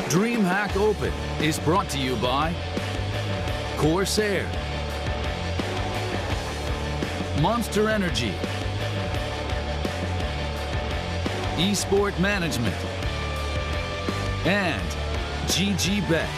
DreamHack Open is brought to you by Corsair, Monster Energy, Esport Management, and GGBet.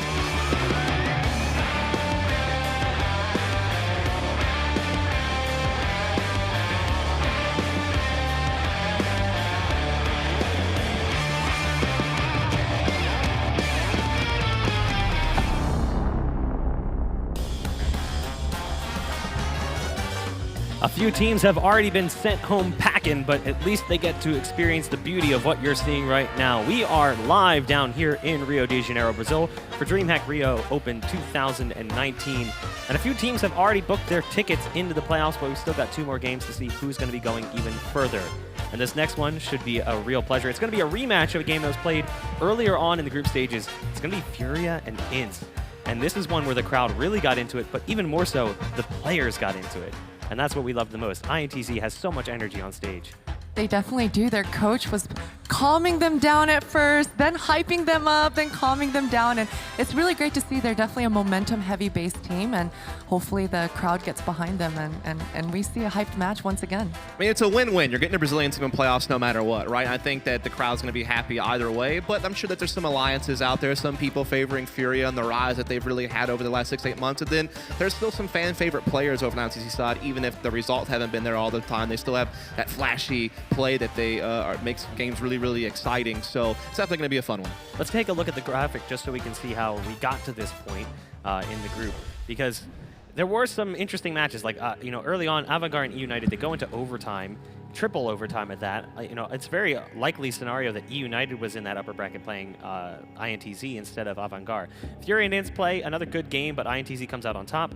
A few teams have already been sent home packing, but at least they get to experience the beauty of what you're seeing right now. We are live down here in Rio de Janeiro, Brazil for DreamHack Rio Open 2019. And a few teams have already booked their tickets into the playoffs, but we've still got 2 more games to see who's going to be going even further. And this next one should be a real pleasure. It's going to be a rematch of a game that was played earlier on in the group stages. It's going to be Furia and INTZ. And this is one where the crowd really got into it, but even more so, the players got into it. And that's what we love the most. INTZ has so much energy on stage. They definitely do. Their coach was calming them down at first, then hyping them up, then calming them down. And it's really great to see they're definitely a momentum-heavy base team, and hopefully the crowd gets behind them, and we see a hyped match once again. I mean, it's a win-win. You're getting a Brazilian team in playoffs no matter what, right? I think that the crowd's going to be happy either way, but I'm sure that there's some alliances out there, some people favoring Furia and the rise that they've really had over the last 6 to 8 months. And then there's still some fan-favorite players over on the INTZ side, even if the results haven't been there all the time. They still have that flashy play that they makes games really, really exciting. So it's definitely going to be a fun one. Let's take a look at the graphic just so we can see how we got to this point in the group, because there were some interesting matches. Like early on, Avantgarde and E-United, they go into overtime, triple overtime at that. It's a very likely scenario that E-United was in that upper bracket playing INTZ instead of Avantgarde. Furia and INTZ play another good game, but INTZ comes out on top.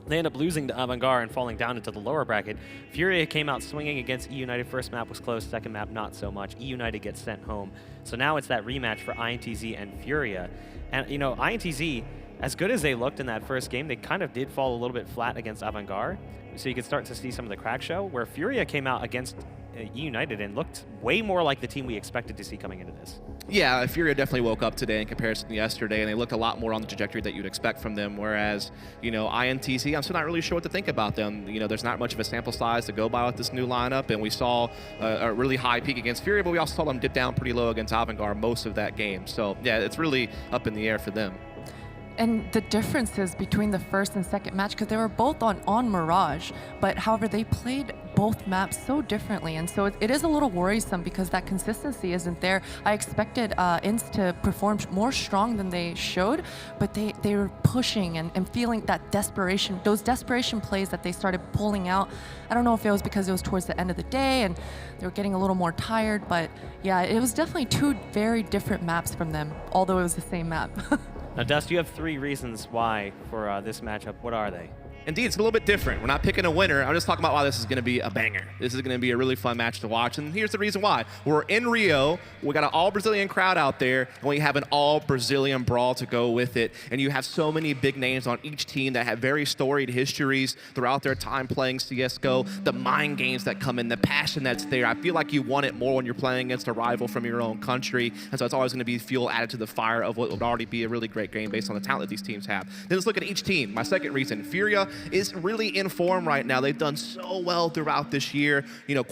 They end up losing to Avantgarde and falling down into the lower bracket. Furia came out swinging against E-United. First map was close, second map not so much. E-United gets sent home. So now it's that rematch for INTZ and Furia. And, INTZ, as good as they looked in that first game, they kind of did fall a little bit flat against Avantgarde. So you could start to see some of the crack show, where Furia came out against E-United and looked way more like the team we expected to see coming into this. Yeah, Furia definitely woke up today in comparison to yesterday, and they looked a lot more on the trajectory that you'd expect from them, whereas, INTZ, I'm still not really sure what to think about them. There's not much of a sample size to go by with this new lineup, and we saw a really high peak against Furia, but we also saw them dip down pretty low against Avantgarde most of that game. So, yeah, it's really up in the air for them. And the differences between the first and second match, because they were both on Mirage, but however, they played both maps so differently, and so it is a little worrisome because that consistency isn't there. I expected INTZ to perform more strong than they showed, but they were pushing and feeling that desperation, those desperation plays that they started pulling out. I don't know if it was because it was towards the end of the day and they were getting a little more tired, but yeah, it was definitely 2 very different maps from them, although it was the same map. Now, Dust, you have 3 reasons why for this matchup. What are they? Indeed, it's a little bit different. We're not picking a winner. I'm just talking about why this is going to be a banger. This is going to be a really fun match to watch. And here's the reason why. We're in Rio. We got an all-Brazilian crowd out there, and we have an all-Brazilian brawl to go with it. And you have so many big names on each team that have very storied histories throughout their time playing CSGO. The mind games that come in, the passion that's there. I feel like you want it more when you're playing against a rival from your own country. And so it's always going to be fuel added to the fire of what would already be a really great game based on the talent that these teams have. Then let's look at each team. My second reason, Furia is really in form right now. They've done so well throughout this year,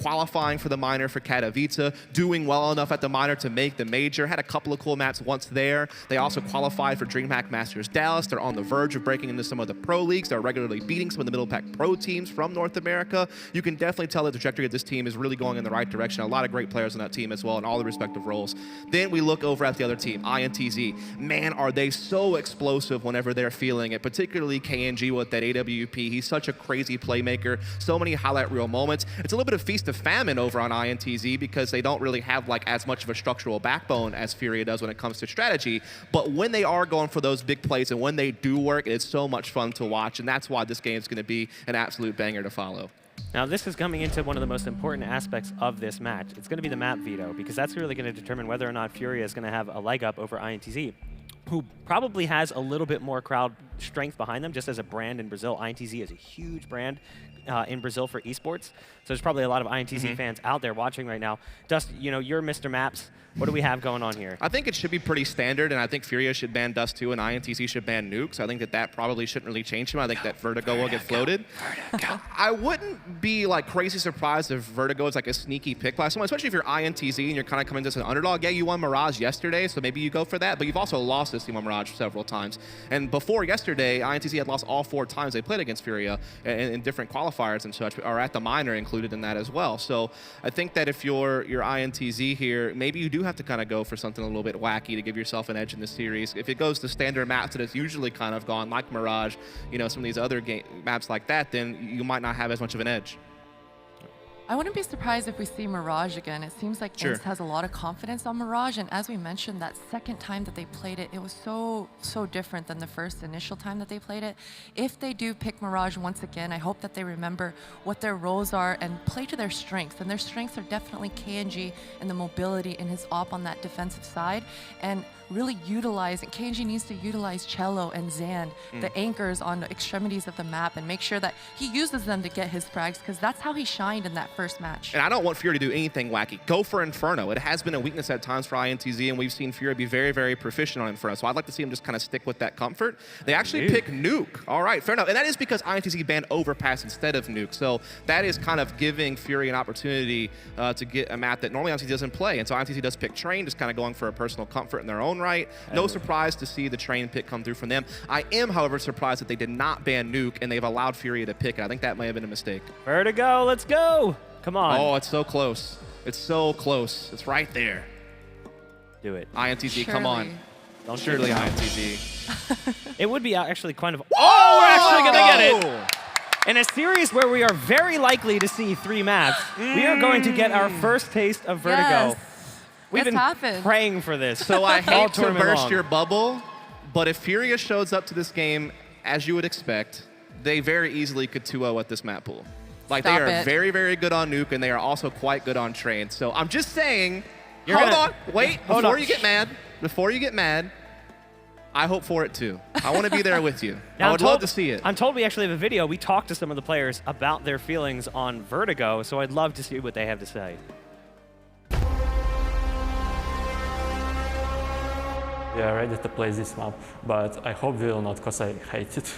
qualifying for the minor for Katowice, doing well enough at the minor to make the major, had a couple of cool maps once there. They also qualified for DreamHack Masters Dallas. They're on the verge of breaking into some of the pro leagues. They're regularly beating some of the middle pack pro teams from North America. You can definitely tell the trajectory of this team is really going in the right direction. A lot of great players on that team as well in all the respective roles. Then we look over at the other team, INTZ. Man, are they so explosive whenever they're feeling it, particularly KNG with that AWP. He's such a crazy playmaker, so many highlight reel moments. It's a little bit of feast of famine over on INTZ because they don't really have like as much of a structural backbone as Furia does when it comes to strategy. But when they are going for those big plays and when they do work, it's so much fun to watch, and that's why this game is going to be an absolute banger to follow. Now, this is coming into one of the most important aspects of this match. It's going to be the map veto, because that's really going to determine whether or not Furia is going to have a leg up over INTZ, who probably has a little bit more crowd strength behind them just as a brand in Brazil. INTZ is a huge brand, in Brazil for esports. So there's probably a lot of INTZ fans out there watching right now. Dust, you know, you're Mr. Maps. What do we have going on here? I think it should be pretty standard, and I think Furia should ban Dust 2 and INTZ should ban Nuke. So I think that probably shouldn't really change him. I think that Vertigo will get floated. I wouldn't be like crazy surprised if Vertigo is like a sneaky pick by someone, especially if you're INTZ and you're kind of coming to as an underdog. Yeah, you won Mirage yesterday, so maybe you go for that, but you've also lost this Team Mirage several times. And before yesterday, INTZ had lost all 4 times they played against Furia in different qualifiers and such, or at the minor included in that as well. So I think that if you're INTZ here, maybe you do have to kind of go for something a little bit wacky to give yourself an edge in the series. If it goes to standard maps that it's usually kind of gone, like Mirage, you know, some of these other maps like that, then you might not have as much of an edge. I wouldn't be surprised if we see Mirage again. It seems like INTZ has a lot of confidence on Mirage, and as we mentioned, that second time that they played it, it was so different than the first initial time that they played it. If they do pick Mirage once again, I hope that they remember what their roles are and play to their strengths. And their strengths are definitely KNG and the mobility in his op on that defensive side, and really utilize, and KNG needs to utilize Cello and Zan, the anchors on the extremities of the map, and make sure that he uses them to get his frags, because that's how he shined in that first match. And I don't want Furia to do anything wacky. Go for Inferno. It has been a weakness at times for INTZ, and we've seen Furia be very, very proficient on Inferno. So I'd like to see him just kind of stick with that comfort. They actually pick Nuke. All right, fair enough. And that is because INTZ banned Overpass instead of Nuke. So that is kind of giving Furia an opportunity to get a map that normally INTZ doesn't play. And so INTZ does pick Train, just kind of going for a personal comfort in their own right. No surprise to see the Train pick come through from them. I am, however, surprised that they did not ban Nuke and they've allowed Furia to pick it. I think that may have been a mistake. Vertigo, let's go. Come on. Oh, it's so close. It's so close. It's right there. Do it. INTZ, come on. Don't Surely INTZ. It would be actually kind of... Oh, we're actually going to get it. In a series where we are very likely to see 3 maps, we are going to get our first taste of Vertigo. Yes. We've been happened. praying for this. So I hate to burst long. your bubble, but if Furia shows up to this game as you would expect, they very easily could 2-0 at this map pool. Like, they are very, very good on Nuke, and they are also quite good on Train. So I'm just saying, hold on, wait, before you get mad, I hope for it too. I want to be there with you. Now, I would love to see it. I'm told we actually have a video. We talked to some of the players about their feelings on Vertigo, so I'd love to see what they have to say. We are ready to play this map, but I hope we will not, because I hate it.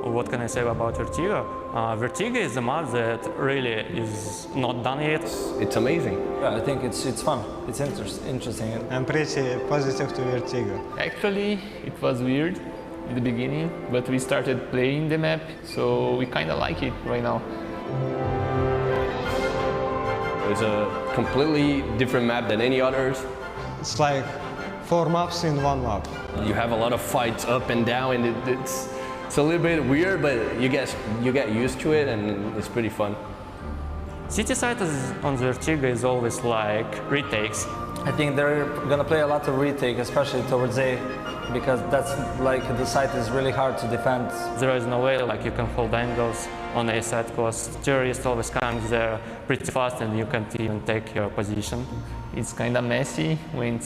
What can I say about Vertigo? Vertigo is a map that really is not done yet. It's amazing. Yeah, I think it's fun. It's interesting. I'm pretty positive to Vertigo. Actually, it was weird in the beginning, but we started playing the map, so we kind of like it right now. It's a completely different map than any others. It's like 4 maps in 1 map. You have a lot of fights up and down, and it's a little bit weird, but you get used to it, and it's pretty fun. City side on Vertigo is always like retakes. I think they're gonna play a lot of retake, especially towards A, because that's like the site is really hard to defend. There is no way like you can hold angles on A side, because terrorist always comes there pretty fast and you can't even take your position. It's kind of messy when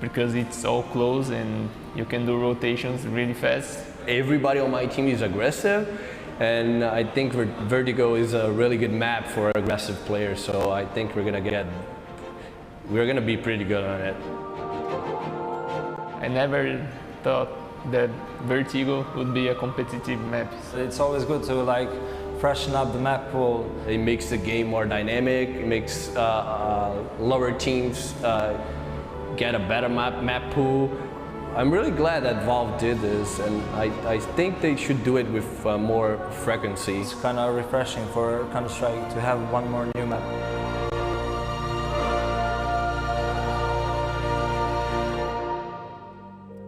because it's all close and you can do rotations really fast. Everybody on my team is aggressive, and I think Vertigo is a really good map for aggressive players, so I think we're gonna be pretty good on it. I never thought that Vertigo would be a competitive map. It's always good to like freshen up the map pool. It makes the game more dynamic. It makes lower teams get a better map pool. I'm really glad that Valve did this, and I think they should do it with more frequency. It's kind of refreshing for Counter-Strike to have one more new map.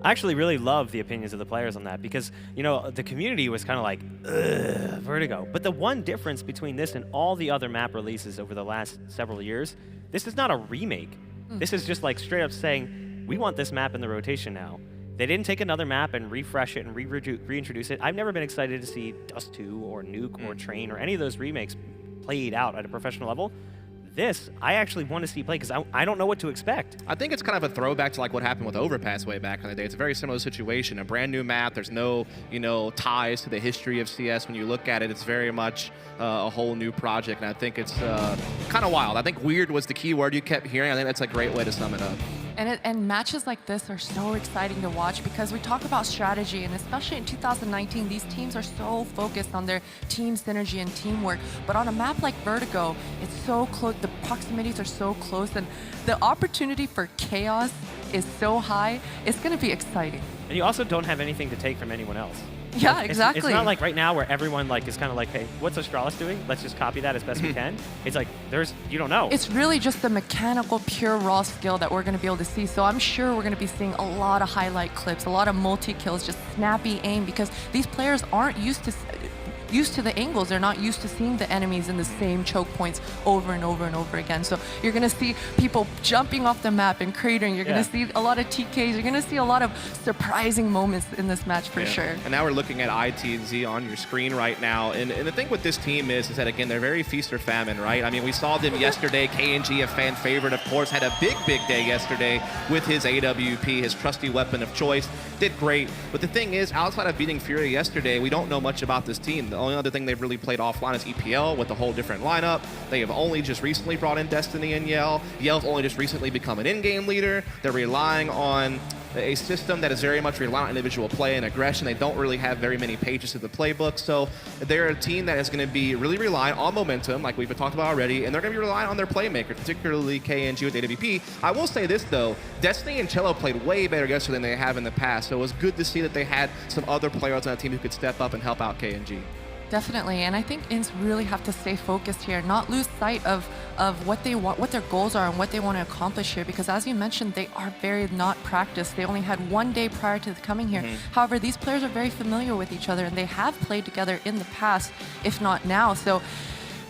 I actually really love the opinions of the players on that, because, you know, the community was kind of like, ugh, Vertigo. But the one difference between this and all the other map releases over the last several years, this is not a remake. This is just like straight up saying, we want this map in the rotation now. They didn't take another map and refresh it and reintroduce it. I've never been excited to see Dust 2 or Nuke or Train or any of those remakes played out at a professional level. this, I actually want to see play because I don't know what to expect. I think it's kind of a throwback to like what happened with Overpass way back in the day. It's a very similar situation. A brand new map. There's no, ties to the history of CS. When you look at it, it's very much a whole new project, and I think it's kind of wild. I think weird was the key word you kept hearing. I think that's a great way to sum it up. And matches like this are so exciting to watch because we talk about strategy, and especially in 2019, these teams are so focused on their team synergy and teamwork. But on a map like Vertigo, it's so close, the proximities are so close, and the opportunity for chaos is so high. It's going to be exciting. And you also don't have anything to take from anyone else. Yeah, exactly. It's not like right now where everyone is kind of like, hey, what's Astralis doing? Let's just copy that as best we can. It's like, you don't know. It's really just the mechanical, pure, raw skill that we're going to be able to see. So I'm sure we're going to be seeing a lot of highlight clips, a lot of multi-kills, just snappy aim, because these players aren't used to the angles. They're not used to seeing the enemies in the same choke points over and over and over again. So you're going to see people jumping off the map and cratering. You're going to see a lot of TKs. You're going to see a lot of surprising moments in this match for sure. And now we're looking at INTZ on your screen right now. And the thing with this team is that, again, they're very feast or famine, right? I mean, we saw them yesterday. KNG, a fan favorite, of course, had a big day yesterday with his AWP, his trusty weapon of choice. Did great. But the thing is, outside of beating Furia yesterday, we don't know much about this team. The only other thing they've really played offline is EPL with a whole different lineup. They have only just recently brought in Destiny and Yell. Yell's only just recently become an in-game leader. They're relying on a system that is very much reliant on individual play and aggression. They don't really have very many pages to the playbook. So they're a team that is going to be really reliant on momentum, like we've talked about already, and they're going to be reliant on their playmakers, particularly KNG with AWP. I will say this, though. Destiny and Cello played way better yesterday than they have in the past. So it was good to see that they had some other players on the team who could step up and help out KNG. Definitely, and I think INTZ really have to stay focused here, not lose sight of what they want, what their goals are, and what they want to accomplish here. Because as you mentioned, they are very not practiced. They only had 1 day prior to coming here. However, these players are very familiar with each other, and they have played together in the past, if not now. So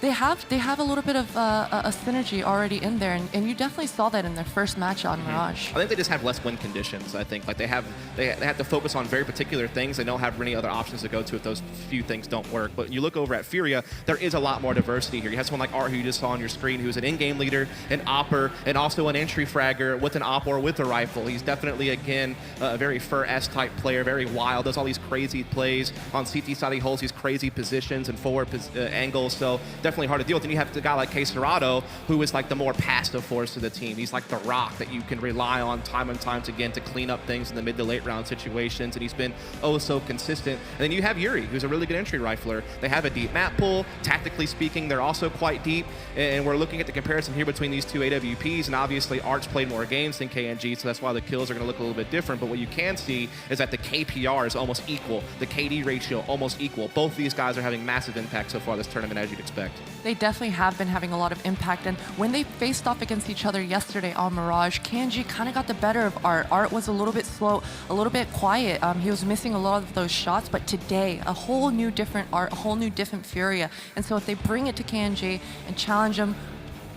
they have a little bit of a synergy already in there, and you definitely saw that in their first match on Mirage. I think they just have less win conditions. I think they have to focus on very particular things. They don't have many other options to go to if those few things don't work. But you look over at Furia, there is a lot more diversity here. You have someone like Art, who you just saw on your screen, who's an in-game leader, an opper, and also an entry fragger with an op or with a rifle. He's definitely, again, a very Fur-S type player, very wild, does all these crazy plays. On CT side, he holds these crazy positions and forward angles, so definitely hard to deal with. Then you have the guy like Caserado, who is like the more passive force of the team. He's like the rock that you can rely on time and times again to clean up things in the mid to late round situations, and he's been oh so consistent. And then you have Yuri, who's a really good entry rifler. They have a deep map pool. Tactically speaking, they're also quite deep, and we're looking at the comparison here between these two AWPs, and obviously Art's played more games than KNG, so that's why the kills are going to look a little bit different. But what you can see is that the KPR is almost equal, the KD ratio almost equal. Both of these guys are having massive impact so far this tournament, as you'd expect. They definitely have been having a lot of impact, and when they faced off against each other yesterday on Mirage, KNG kind of got the better of Art. Art was a little bit slow, a little bit quiet. He was missing a lot of those shots, but today, a whole new different Art, a whole new different Furia. And so if they bring it to KNG and challenge him,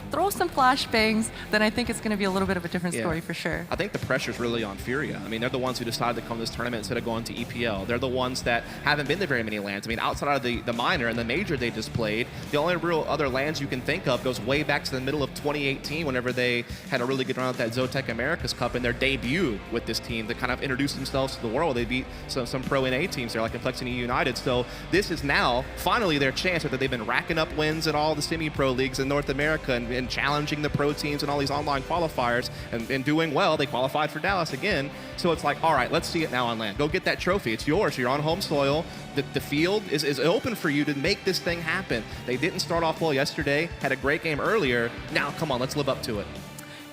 throw some flashbangs, then I think it's going to be a little bit of a different story for sure. I think the pressure's really on Furia. I mean, they're the ones who decided to come to this tournament instead of going to EPL. They're the ones that haven't been to very many lands. I mean, outside of the minor and the major they just played, the only real other lands you can think of goes way back to the middle of 2018, whenever they had a really good run at that Zotac Americas Cup in their debut with this team to kind of introduce themselves to the world. They beat some pro NA teams there, like Complexity United. So this is now finally their chance after they've been racking up wins in all the semi-pro leagues in North America and challenging the pro teams and all these online qualifiers and doing well. They qualified for Dallas again. So it's like, all right, let's see it now on land. Go get that trophy. It's yours. You're on home soil. The field is open for you to make this thing happen. They didn't start off well yesterday, had a great game earlier. Now, come on, let's live up to it.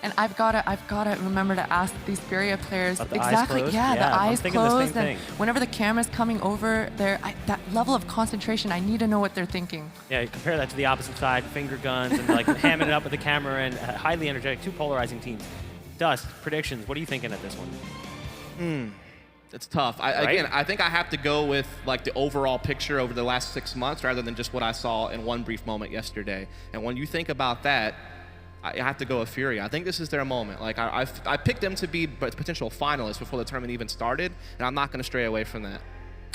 And I've got to remember to ask these Furia players the exactly. eyes closed? Yeah, the eyes closed, and thing. whenever the camera's coming over, that level of concentration, I need to know what they're thinking. Yeah, you compare that to the opposite side, finger guns, and like hamming it up with the camera, and highly energetic, two polarizing teams. Dust, predictions. What are you thinking at this one? It's tough. Again, I think I have to go with like the overall picture over the last 6 months rather than just what I saw in one brief moment yesterday. And when you think about that, I have to go with Furia. I think this is their moment. Like I picked them to be potential finalists before the tournament even started, and I'm not going to stray away from that.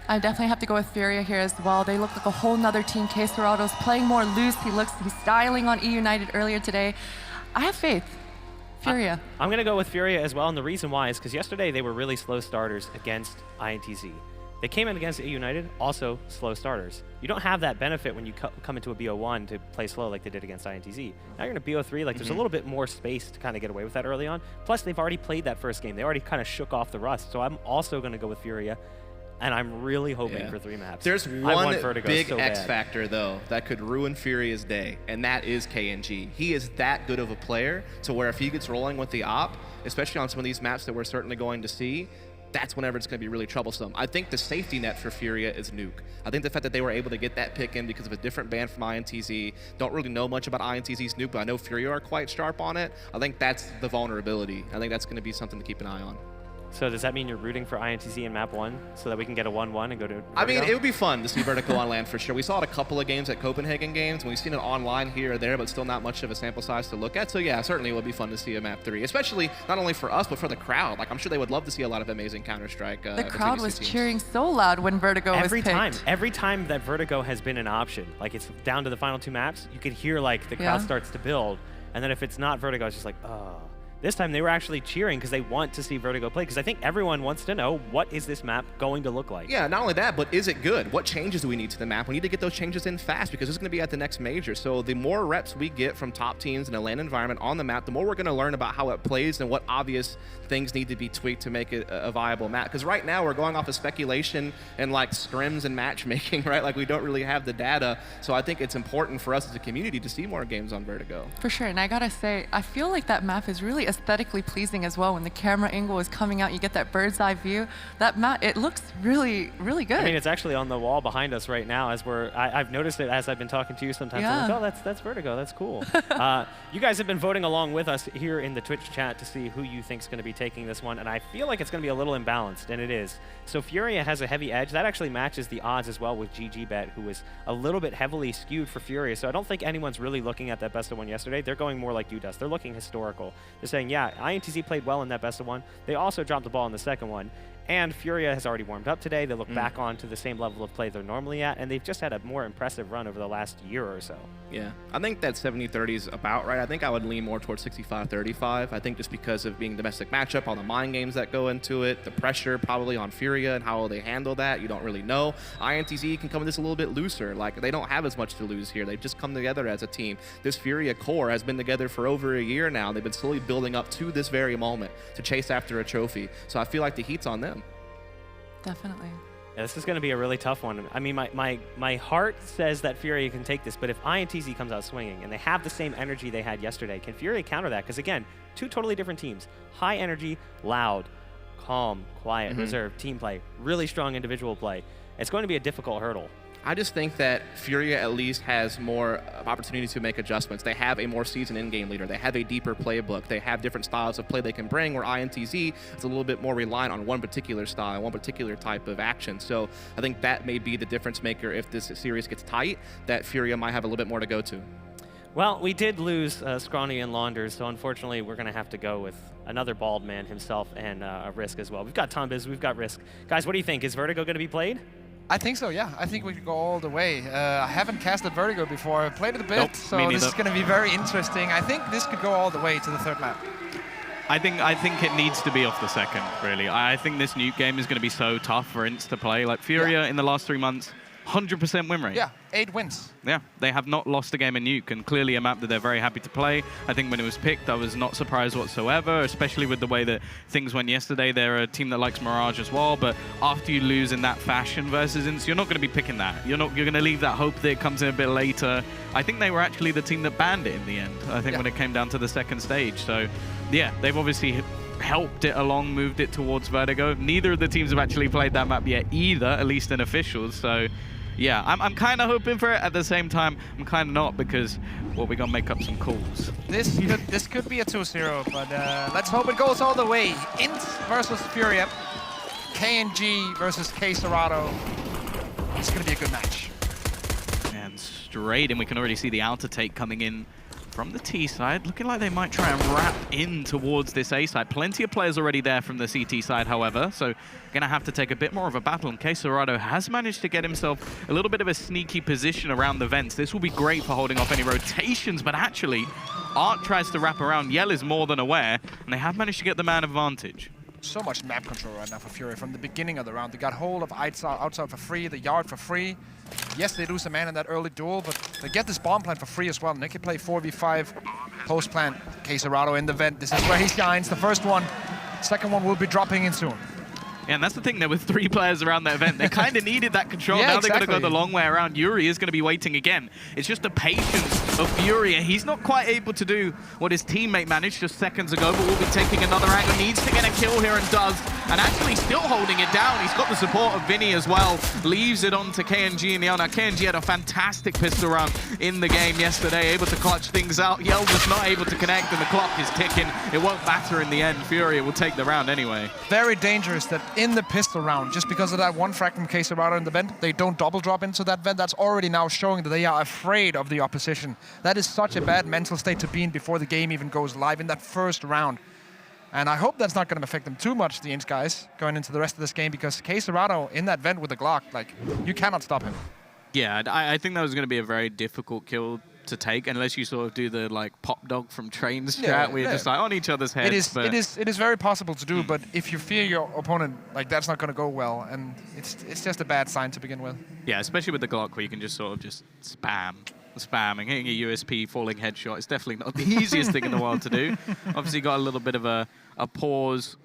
I definitely have to go with Furia here as well. They look like a whole nother team. Serado's playing more loose. He's styling on E United earlier today. I have faith. Furia. I'm going to go with Furia as well, and the reason why is because yesterday they were really slow starters against INTZ. They came in against E United, also slow starters. You don't have that benefit when you come into a BO1 to play slow like they did against INTZ. Now you're in a BO3, like there's a little bit more space to kind of get away with that early on. Plus, they've already played that first game. They already kind of shook off the rust. So I'm also going to go with Furia, and I'm really hoping for 3 maps. There's one big X factor, though, that could ruin Furia's day, and that is KNG. He is that good of a player to where if he gets rolling with the op, especially on some of these maps that we're certainly going to see, that's whenever it's going to be really troublesome. I think the safety net for Furia is Nuke. I think the fact that they were able to get that pick in because of a different ban from INTZ, don't really know much about INTZ's Nuke, but I know Furia are quite sharp on it. I think that's the vulnerability. I think that's going to be something to keep an eye on. So does that mean you're rooting for INTZ in map 1 so that we can get a 1-1 and go to Vertigo? I mean, it would be fun to see Vertigo on land for sure. We saw it a couple of games at Copenhagen games, and we've seen it online here or there, but still not much of a sample size to look at. So yeah, certainly it would be fun to see a map 3, especially not only for us, but for the crowd. Like, I'm sure they would love to see a lot of amazing Counter-Strike. The crowd was cheering so loud when Vertigo was picked. Every time that Vertigo has been an option, like it's down to the final 2 maps, you could hear like the crowd starts to build, and then if it's not Vertigo, it's just like, oh. This time they were actually cheering because they want to see Vertigo play, because I think everyone wants to know, what is this map going to look like? Yeah, not only that, but is it good? What changes do we need to the map? We need to get those changes in fast because it's going to be at the next major. So the more reps we get from top teams in a LAN environment on the map, the more we're going to learn about how it plays and what obvious things need to be tweaked to make it a viable map. Because right now we're going off of speculation and like scrims and matchmaking, right? Like we don't really have the data. So I think it's important for us as a community to see more games on Vertigo. For sure, and I gotta say, I feel like that map is really aesthetically pleasing as well. When the camera angle is coming out, you get that bird's eye view. That map, it looks really, really good. I mean, it's actually on the wall behind us right now as I've noticed it as I've been talking to you sometimes. I'm like, oh, that's Vertigo, that's cool. You guys have been voting along with us here in the Twitch chat to see who you think is going to be taking this one, and I feel like it's going to be a little imbalanced, and it is. So Furia has a heavy edge. That actually matches the odds as well with GGBet, who was a little bit heavily skewed for Furia. So I don't think anyone's really looking at that best of 1 yesterday. They're going more like you does. They're looking historical. They're saying, yeah, INTZ played well in that best of 1. They also dropped the ball in the second one. And Furia has already warmed up today. They look back on to the same level of play they're normally at, and they've just had a more impressive run over the last year or so. Yeah, I think that 70-30 is about right. I think I would lean more towards 65-35. I think just because of being domestic matchup, all the mind games that go into it, the pressure probably on Furia and how they handle that, you don't really know. INTZ can come in this a little bit looser. Like, they don't have as much to lose here. They've just come together as a team. This Furia core has been together for over a year now. They've been slowly building up to this very moment to chase after a trophy. So I feel like the heat's on them. Definitely. Yeah, this is going to be a really tough one. I mean, my heart says that Furia can take this, but if INTZ comes out swinging and they have the same energy they had yesterday, can Furia counter that? Because again, 2 totally different teams. High energy, loud, calm, quiet, reserved, team play, really strong individual play. It's going to be a difficult hurdle. I just think that Furia at least has more opportunity to make adjustments. They have a more seasoned in-game leader. They have a deeper playbook. They have different styles of play they can bring, where INTZ is a little bit more reliant on one particular style, one particular type of action. So I think that may be the difference maker if this series gets tight, that Furia might have a little bit more to go to. Well, we did lose Scrawny and Launders, so unfortunately we're going to have to go with another bald man himself and a Risk as well. We've got Tombiz, we've got Risk. Guys, what do you think? Is Vertigo going to be played? I think so, yeah. I think we could go all the way. I haven't casted Vertigo before. I played it a bit, so this is going to be very interesting. I think this could go all the way to the third map. I think it needs to be off the second, really. I think this Nuke game is going to be so tough for INTZ to play. Like Furia in the last 3 months, 100% win rate. Yeah, 8 wins. Yeah, they have not lost a game in Nuke, and clearly a map that they're very happy to play. I think when it was picked, I was not surprised whatsoever, especially with the way that things went yesterday. They're a team that likes Mirage as well, but after you lose in that fashion versus INTZ, you're not going to be picking that. You're going to leave that hope that it comes in a bit later. I think they were actually the team that banned it in the end, I think, when it came down to the second stage. So, yeah, they've obviously helped it along, moved it towards Vertigo. Neither of the teams have actually played that map yet either, at least in officials. So, yeah, I'm kind of hoping for it. At the same time, I'm kind of not, because, well, we're going to make up some calls. This could be a 2-0, but let's hope it goes all the way. INTZ versus Furia. KNG versus Serato. It's going to be a good match. And straight, and we can already see the outer take coming in from the T side, looking like they might try and wrap in towards this A side. Plenty of players already there from the CT side, however, so going to have to take a bit more of a battle. And Quesarado has managed to get himself a little bit of a sneaky position around the vents. This will be great for holding off any rotations, but actually, Art tries to wrap around. Yell is more than aware, and they have managed to get the man advantage. So much map control right now for Furia from the beginning of the round. They got hold of outside for free, the yard for free. Yes, they lose a man in that early duel, but they get this bomb plant for free as well. And they can play 4v5 post plant. Quesarado in the vent. This is where he shines. The first one. Second one will be dropping in soon. Yeah, and that's the thing, there were 3 players around the event. They kind of needed that control. Yeah, now exactly. they've got to go the long way around. Yuri is going to be waiting again. It's just the patience of Furia. He's not quite able to do what his teammate managed just seconds ago, but will be taking another angle. Needs to get a kill here and does. And actually still holding it down. He's got the support of Vinny as well. Leaves it on to KNG and Yell. Now, KNG had a fantastic pistol run in the game yesterday, able to clutch things out. Yell just not able to connect, and the clock is ticking. It won't matter in the end. Furia will take the round anyway. Very dangerous that in the pistol round, just because of that one frag from Quesarado in the vent, they don't double drop into that vent. That's already now showing that they are afraid of the opposition. That is such a bad mental state to be in before the game even goes live in that first round. And I hope that's not going to affect them too much, the INTZ guys, going into the rest of this game, because Quesarado in that vent with the Glock, like, you cannot stop him. Yeah, I think that was going to be a very difficult kill to take unless you sort of do the like pop dog from train strat where you're just like on each other's heads. It is very possible to do, but if you fear your opponent, like, that's not going to go well, and it's just a bad sign to begin with. Yeah, especially with the Glock where you can just sort of just spam and hitting a USP falling headshot. It's definitely not the easiest thing in the world to do. Obviously got a little bit of a pause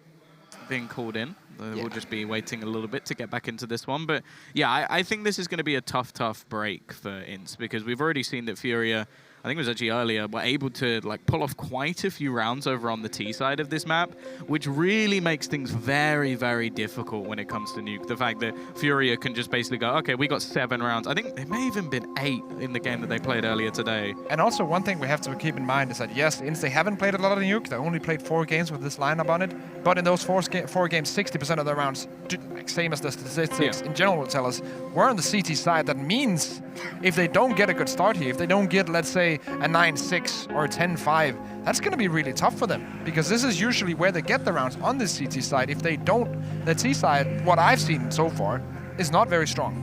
being called in. We'll just be waiting a little bit to get back into this one. But yeah, I think this is going to be a tough break for INTZ because we've already seen that Furia, I think it was actually earlier, were able to like pull off quite a few rounds over on the T side of this map, which really makes things very, very difficult when it comes to Nuke. The fact that Furia can just basically go, okay, we got 7 rounds. I think it may even been 8 in the game that they played earlier today. And also one thing we have to keep in mind is that yes, INTZ, they haven't played a lot of Nuke. They only played 4 games with this lineup on it. But in those 4 games, 60% of the rounds, like same as the statistics in general will tell us, we're on the CT side. That means if they don't get a good start here, if they don't get, let's say, a 9-6 or a 10-5, that's going to be really tough for them because this is usually where they get the rounds on the CT side. If they don't, the T side, what I've seen so far, is not very strong.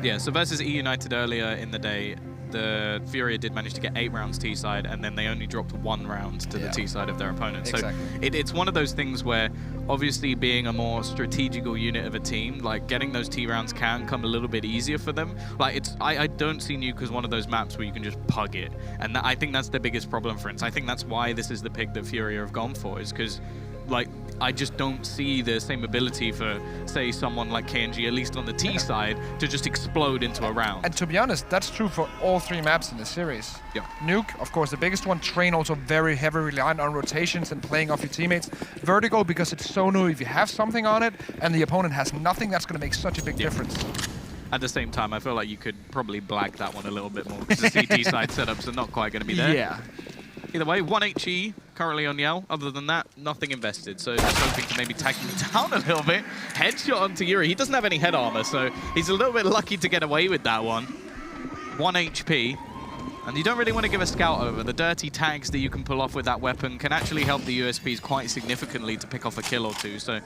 Yeah, so versus E-United earlier in the day, the Furia did manage to get 8 rounds T side, and then they only dropped 1 round to the T side of their opponent. Exactly. So it's one of those things where, obviously, being a more strategical unit of a team, like getting those T rounds can come a little bit easier for them. Like I don't see Nuke as one of those maps where you can just pug it, and I think that's the biggest problem for INTZ. I think that's why this is the pick that Furia have gone for, is because, like, I just don't see the same ability for, say, someone like KNG, at least on the T side, to just explode into a round. And to be honest, that's true for all 3 maps in the series. Yeah. Nuke, of course, the biggest one. Train also very heavily reliant on rotations and playing off your teammates. Vertigo, because it's so new, if you have something on it and the opponent has nothing, that's going to make such a big difference. At the same time, I feel like you could probably black that one a little bit more because the CT side setups are not quite going to be there. Yeah. Either way, 1 HE currently on Yell. Other than that, nothing invested. So just hoping to maybe tag him down a little bit. Headshot onto Yuri. He doesn't have any head armor, so he's a little bit lucky to get away with that one. 1 HP. And you don't really want to give a scout over. The dirty tags that you can pull off with that weapon can actually help the USPs quite significantly to pick off a kill or 2. So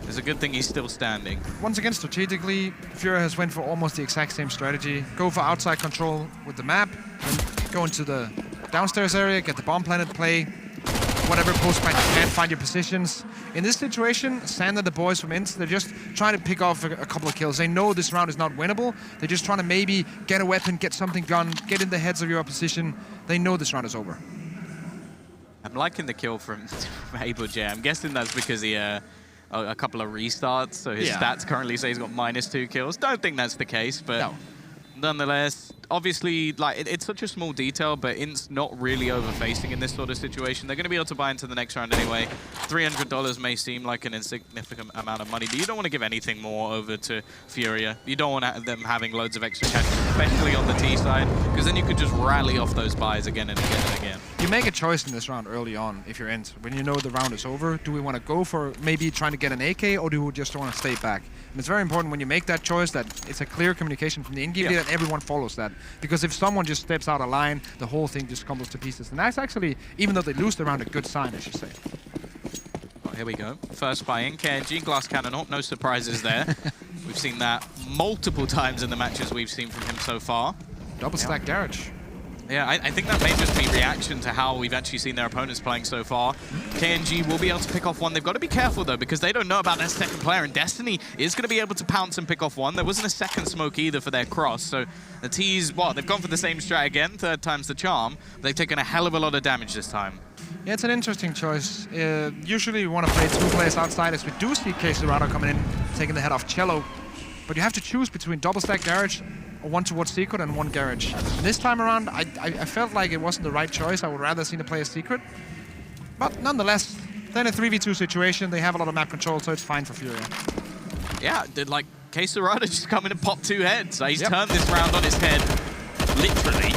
it's a good thing he's still standing. Once again, strategically, Furia has went for almost the exact same strategy. Go for outside control with the map, and go into the downstairs area, get the bomb planet, play whatever post plant you can, find your positions. In this situation, Sand and the boys from INTZ, they're just trying to pick off a couple of kills. They know this round is not winnable. They're just trying to maybe get a weapon, get something done, get in the heads of your opposition. They know this round is over. I'm liking the kill from Able J. I'm guessing that's because he a couple of restarts, so his stats currently say he's got -2 kills. Don't think that's the case, but nonetheless, obviously, like it's such a small detail, but INTZ not really overfacing in this sort of situation. They're going to be able to buy into the next round anyway. $300 may seem like an insignificant amount of money, but you don't want to give anything more over to Furia. You don't want them having loads of extra cash. especially on the T side, because then you could just rally off those buys again and again and again. You make a choice in this round early on if you're INTZ. When you know the round is over, do we want to go for maybe trying to get an AK, or do we just want to stay back? And it's very important when you make that choice that it's a clear communication from the in-game leader and everyone follows that. Because if someone just steps out of line, the whole thing just crumbles to pieces. And that's actually, even though they lose the round, a good sign, I should say. Oh, here we go. First buy in, KNG, Glass Cannon, no surprises there. We've seen that multiple times in the matches we've seen from him so far. Double stack Garage. Yeah, I think that may just be reaction to how we've actually seen their opponents playing so far. KNG will be able to pick off one. They've got to be careful, though, because they don't know about their second player, and Destiny is going to be able to pounce and pick off one. There wasn't a second smoke either for their cross, so the T's, well, they've gone for the same strat again, third time's the charm. They've taken a hell of a lot of damage this time. Yeah, it's an interesting choice. Usually we want to play two players outside, as we do see K-Serrano coming in, taking the head off Cello. But you have to choose between double stack Garage, or one towards Secret and one Garage. And this time around, I felt like it wasn't the right choice. I would rather see the player Secret. But nonetheless, then a 3v2 situation, they have a lot of map control, so it's fine for Furia. Yeah, did like K-Serrano just come in and pop two heads. He's turned this round on his head, literally.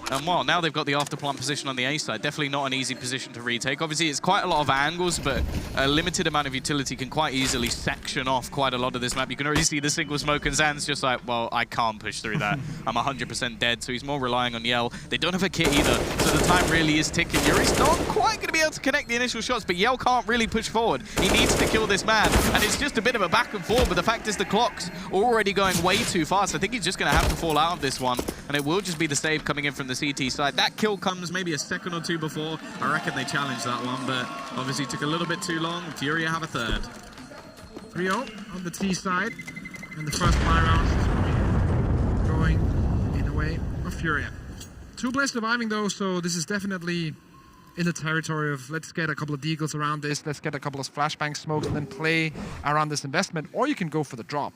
And well, now they've got the after-plant position on the A side. Definitely not an easy position to retake. Obviously, it's quite a lot of angles, but a limited amount of utility can quite easily section off quite a lot of this map. You can already see the single smoke, and Zan's just like, well, I can't push through that. I'm 100% dead, so he's more relying on Yell. They don't have a kit either, so the time really is ticking. Yuri's not quite going to be able to connect the initial shots, but Yell can't really push forward. He needs to kill this man, and it's just a bit of a back and forth, but the fact is the clock's already going way too fast. I think he's just going to have to fall out of this one, and it will just be the save coming in from the CT side. That kill comes maybe a second or two before. I reckon they challenged that one, but obviously took a little bit too long. Furia have a third. 3-0 on the T side, and the first buy round going in the way of Furia. Two players surviving though, so this is definitely in the territory of let's get a couple of deagles around this, let's get a couple of flashbang smokes and then play around this investment, or you can go for the drop.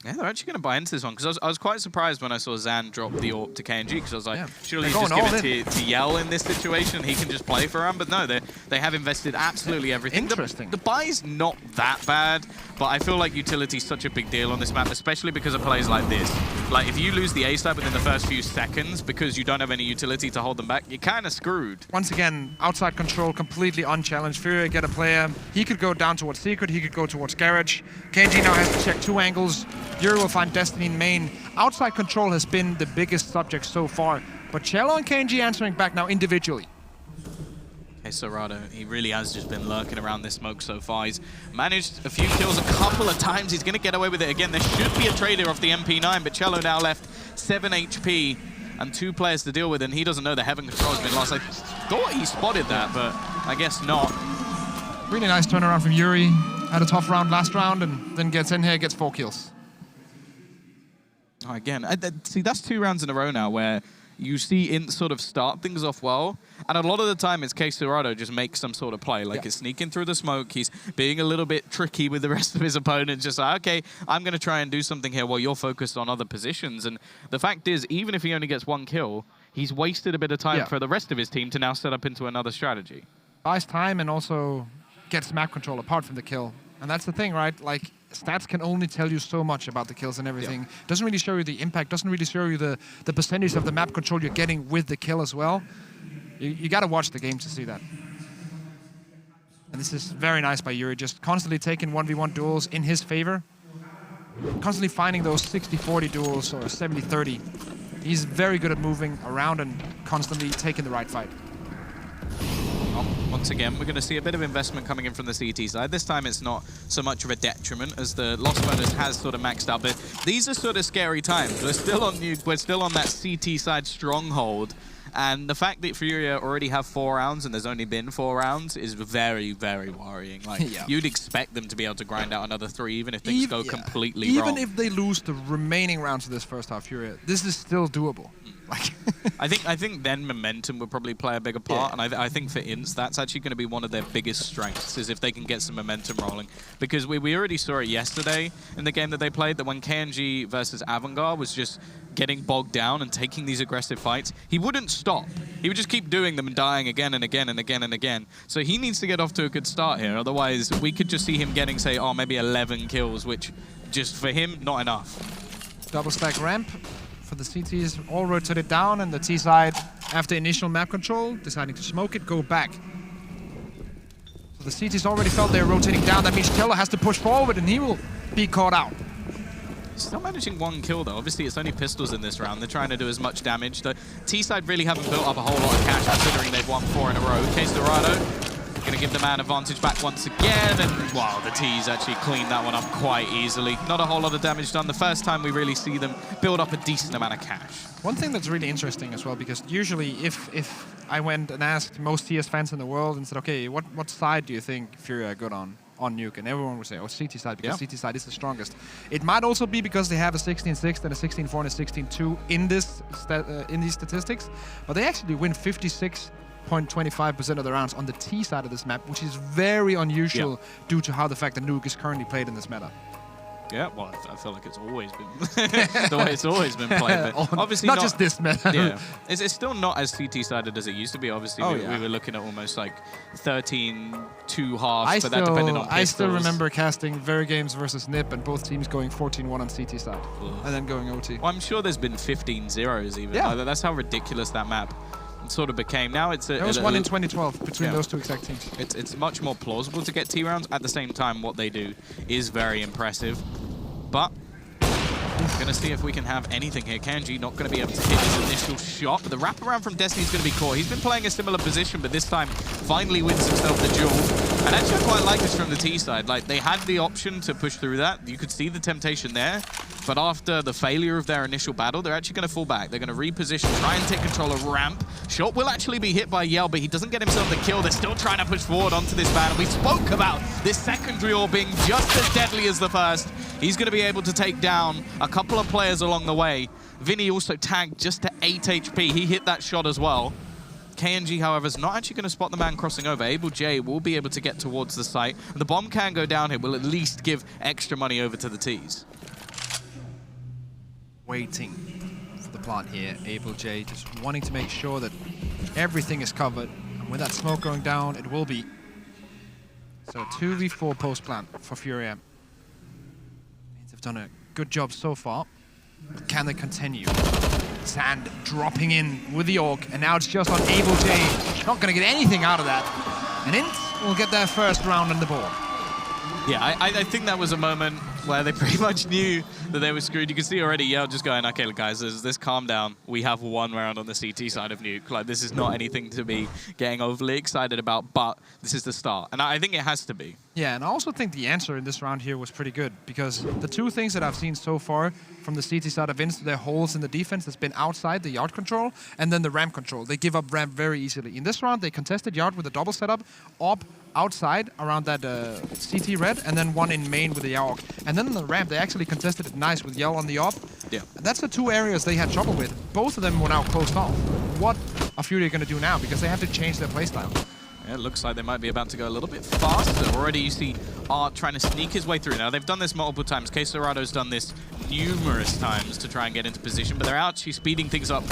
Yeah, they're actually going to buy into this one, because I was quite surprised when I saw Zan drop the AWP to KNG, because I was like, surely you just give it to Yell in this situation, and he can just play for him. But no, they have invested absolutely everything. Interesting. The buy's not that bad, but I feel like utility's such a big deal on this map, especially because of plays like this. Like, if you lose the A side within the first few seconds because you don't have any utility to hold them back, you're kind of screwed. Once again, outside control, completely unchallenged. Furia get a player. He could go down towards Secret, he could go towards Garage. KNG now has to check two angles. Yuri will find Destiny in main. Outside control has been the biggest subject so far, but Cello and KNG answering back now individually. Hey, Serrano, he really has just been lurking around this smoke so far. He's managed a few kills a couple of times. He's going to get away with it again. There should be a trader off the MP9, but Cello now left 7 HP and 2 players to deal with, and he doesn't know the Heaven Control has been lost. I thought he spotted that, but I guess not. Really nice turnaround from Yuri. Had a tough round last round, and then gets in here, gets 4 kills. Oh, again, see, that's 2 rounds in a row now where you see INTZ sort of start things off well, and a lot of the time it's K-Serrano just makes some sort of play, like it's sneaking through the smoke, he's being a little bit tricky with the rest of his opponents, just like, okay, I'm going to try and do something here while you're focused on other positions. And the fact is, even if he only gets 1 kill, he's wasted a bit of time for the rest of his team to now set up into another strategy. Buys time and also gets map control apart from the kill. And that's the thing, right? Like, stats can only tell you so much about the kills and everything. Doesn't really show you the impact, doesn't really show you the percentage of the map control you're getting with the kill as well. You got to watch the game to see that. And this is very nice by Yuri, just constantly taking 1v1 duels in his favor. Constantly finding those 60-40 duels or 70-30. He's very good at moving around and constantly taking the right fight. Once again, we're going to see a bit of investment coming in from the CT side. This time it's not so much of a detriment as the loss bonus has sort of maxed out, but these are sort of scary times. We're still on Nuke, we're still on that CT side stronghold, and the fact that Furia already have 4 rounds and there's only been 4 rounds is very, very worrying. Like, you'd expect them to be able to grind out another 3 even if things go completely wrong. Even if they lose the remaining rounds of this first half, Furia, this is still doable. I think then momentum would probably play a bigger part, and I think for INTZ that's actually going to be one of their biggest strengths, is if they can get some momentum rolling. Because we already saw it yesterday in the game that they played, that when KNG versus Avangard was just getting bogged down and taking these aggressive fights, he wouldn't stop. He would just keep doing them and dying again and again and again and again. So he needs to get off to a good start here, otherwise we could just see him getting, say, maybe 11 kills, which just for him, not enough. Double stack ramp for the CTs, all rotated down, and the T side, after initial map control, deciding to smoke it, go back. So the CTs already felt they're rotating down. That means Keller has to push forward, and he will be caught out. Still managing 1 kill though. Obviously it's only pistols in this round. They're trying to do as much damage. The T-side really haven't built up a whole lot of cash considering they've won 4 in a row. Case Dorado going to give the man advantage back once again, and wow, the T's actually cleaned that one up quite easily. Not a whole lot of damage done. The first time we really see them build up a decent amount of cash. One thing that's really interesting as well, because usually if I went and asked most TS fans in the world and said, okay, what side do you think Furia are good on Nuke, and everyone would say, oh, CT side, because CT side is the strongest. It might also be because they have a 16-6 and a 16-4 and a 16-2 in these statistics, but they actually win 56.25% of the rounds on the T side of this map, which is very unusual due to how the fact that Nuke is currently played in this meta. Yeah, well, I feel like it's always been the way it's always been played. But obviously not just this meta. Yeah, it's still not as CT-sided as it used to be. Obviously, we were looking at almost like 13-2 halves, but that depended on pistols. I still remember casting Very Games versus Nip and both teams going 14-1 on CT side, and then going OT. Well, I'm sure there's been 15-0s even. Yeah. Like, that's how ridiculous that map sort of became. Now it's there was one in 2012 between those two exact teams. It's much more plausible to get T rounds. At the same time, what they do is very impressive. But we're going to see if we can have anything here. Kanji not going to be able to hit his initial shot, but the wraparound from Destiny is going to be caught. He's been playing a similar position, but this time finally wins himself the duel. And actually, I quite like this from the T side. Like, they had the option to push through that. You could see the temptation there. But after the failure of their initial battle, they're actually going to fall back. They're going to reposition, try and take control of ramp. Shot will actually be hit by Yell, but he doesn't get himself the kill. They're still trying to push forward onto this battle. We spoke about this secondary ore being just as deadly as the first. He's going to be able to take down a couple of players along the way. Vinny also tagged just to 8 HP. He hit that shot as well. KNG, however, is not actually going to spot the man crossing over. Able J will be able to get towards the site. The bomb can go down here. Will at least give extra money over to the Ts. Waiting for the plant here. Able J just wanting to make sure that everything is covered. And with that smoke going down, it will be. So 2v4 post plant for Furia. They've done a good job so far. But can they continue? Sand dropping in with the Orc, and now it's just on Able J. Not going to get anything out of that. And INTZ will get their first round on the board. Yeah, I think that was a moment where they pretty much knew that they were screwed. You can see already Yell just going, okay, look, guys, let's calm down. We have 1 round on the CT side of Nuke. Like, this is not anything to be getting overly excited about, but this is the start. And I think it has to be. Yeah, and I also think the answer in this round here was pretty good, because the 2 things that I've seen so far from the CT side of INTZ, their holes in the defense has been outside the yard control, and then the ramp control. They give up ramp very easily. In this round, they contested yard with a double setup, up outside around that CT red, and then 1 in main with the Yaok. And then on the ramp, they actually contested it nice with Yell on the op. Yeah. And that's the 2 areas they had trouble with. Both of them were now closed off. What are Furia going to do now? Because they have to change their playstyle. Yeah, it looks like they might be about to go a little bit faster. Already you see Art trying to sneak his way through. Now, they've done this multiple times. Case Dorado's done this numerous times to try and get into position, but they're actually speeding things up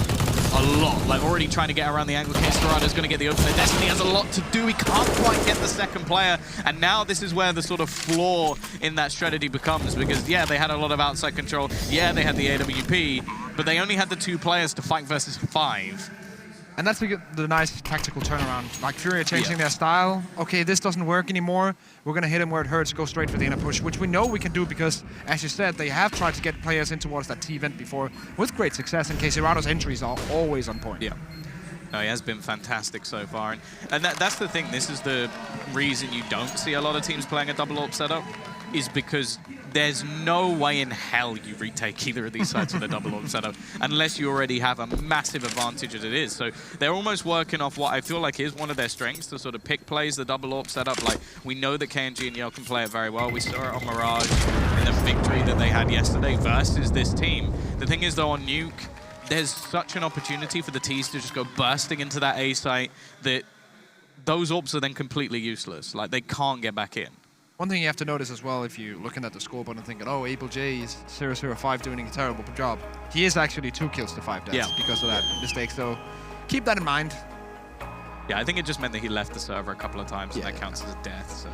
a lot. Like, already trying to get around the angle. Case Dorado's going to get the opener. Destiny has a lot to do. He can't quite get the second player, and now this is where the sort of flaw in that strategy becomes, because, yeah, they had a lot of outside control. Yeah, they had the AWP, but they only had the 2 players to fight versus 5. And that's the nice tactical turnaround. Like Furia changing their style. Okay, this doesn't work anymore. We're going to hit him where it hurts, go straight for the inner push, which we know we can do because, as you said, they have tried to get players in towards that T-vent before with great success, and Caserado's entries are always on point. Yeah. No, he has been fantastic so far. And that's the thing. This is the reason you don't see a lot of teams playing a double AWP setup, is because there's no way in hell you retake either of these sides with a double AWP setup unless you already have a massive advantage as it is. So they're almost working off what I feel like is one of their strengths, to sort of pick plays, the double AWP setup. Like, we know that KNG and Yell can play it very well. We saw it on Mirage in the victory that they had yesterday versus this team. The thing is, though, on Nuke, there's such an opportunity for the T's to just go bursting into that A site that those AWPs are then completely useless. Like, they can't get back in. One thing you have to notice as well, if you're looking at the scoreboard and thinking, oh, Able J is 0-0-5 doing a terrible job, he is actually 2 kills to 5 deaths because of that mistake, so keep that in mind. Yeah, I think it just meant that he left the server a couple of times, and that counts as a death, so...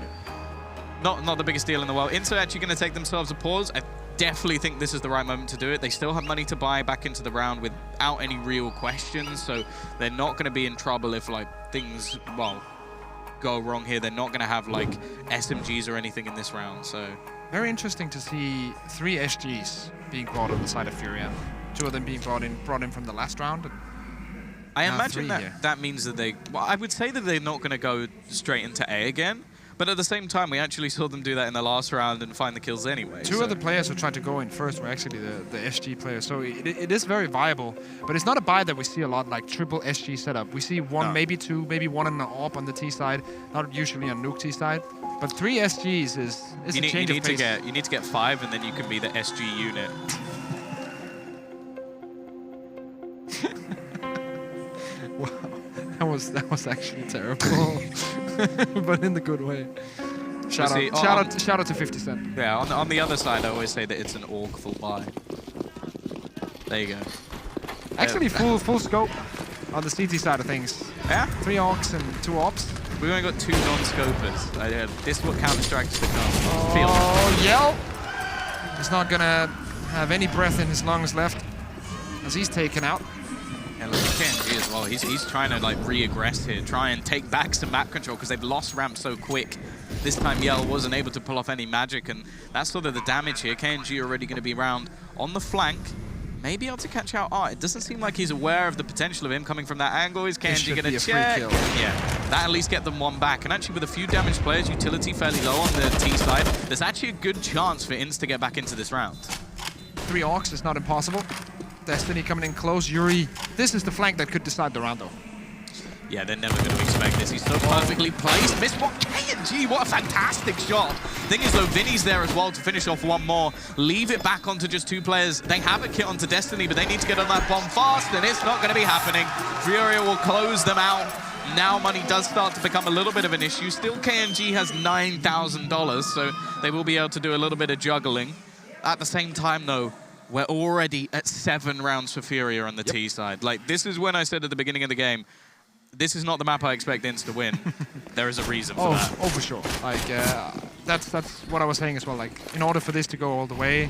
Not the biggest deal in the world. INTZ actually going to take themselves a pause. definitely think this is the right moment to do it. They still have money to buy back into the round without any real questions, so they're not going to be in trouble if like things, well, go wrong here. They're not going to have like SMGs or anything in this round, so. Very interesting to see 3 SGs being brought on the side of Furia. 2 of them being brought in from the last round. And I imagine that means that well, I would say that they're not going to go straight into A again, but at the same time, we actually saw them do that in the last round and find the kills anyway. Two of the players who tried to go in first were actually the SG players, so it is very viable. But it's not a buy that we see a lot, like triple SG setup. We see one, maybe 2, maybe 1 and an AWP on the T side, not usually on Nuke T side. But 3 SGs is a change of pace. You need to get 5, and then you can be the SG unit. Wow, that was actually terrible, but in the good way. Shout out to 50 Cent. Yeah, on the other side, I always say that it's an org full buy. There you go. Actually, full scope on the CT side of things. Yeah? 3 orcs and 2 ops. We've only got 2 non-scopers. This is what Counter-Strike's become. Oh, Yell! He's not gonna have any breath in his lungs left as he's taken out. Yeah, look at KNG as well. He's trying to like re-aggress here, try and take back some map control because they've lost ramp so quick. This time Yell wasn't able to pull off any magic, and that's sort of the damage here. KNG already going to be around on the flank. Maybe able to catch out Art. It doesn't seem like he's aware of the potential of him coming from that angle. Is KNG going to check? Yeah, that at least get them 1 back. And actually with a few damaged players, utility fairly low on the T side, there's actually a good chance for INTZ to get back into this round. 3 orcs is not impossible. Destiny coming in close. Yuri, this is the flank that could decide the round though. Yeah, they're never going to expect this. He's so perfectly placed. Missed one. KNG, what a fantastic shot. Thing is, though, Vinny's there as well to finish off 1 more. Leave it back onto just 2 players. They have a kit onto Destiny, but they need to get on that bomb fast, and it's not going to be happening. Furia will close them out. Now money does start to become a little bit of an issue. Still, KNG has $9,000, so they will be able to do a little bit of juggling. At the same time, though, we're already at 7 rounds for Furia on the T side. Like, this is when I said at the beginning of the game, this is not the map I expect INTZ to win. There is a reason for that. Oh, for sure. Like, that's what I was saying as well. Like, in order for this to go all the way,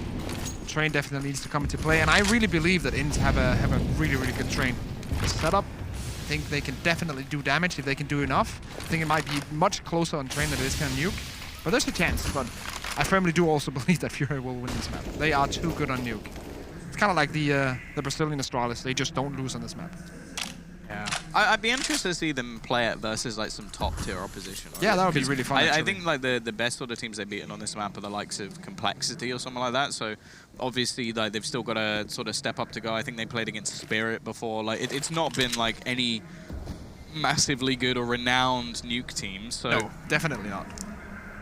train definitely needs to come into play. And I really believe that INTZ have a really, really good train setup. I think they can definitely do damage if they can do enough. I think it might be much closer on train than it is on Nuke. But there's a chance. But I firmly do also believe that Furia will win this map. They are too good on Nuke. It's kind of like the Brazilian Astralis. They just don't lose on this map. Yeah, I'd be interested to see them play it versus like some top tier opposition. Right? Yeah, that would be really fun. I think like the best sort of teams they've beaten on this map are the likes of Complexity or something like that. So obviously like they've still got to sort of step up to go. I think they played against Spirit before. Like it's not been like any massively good or renowned Nuke team. So no, definitely not.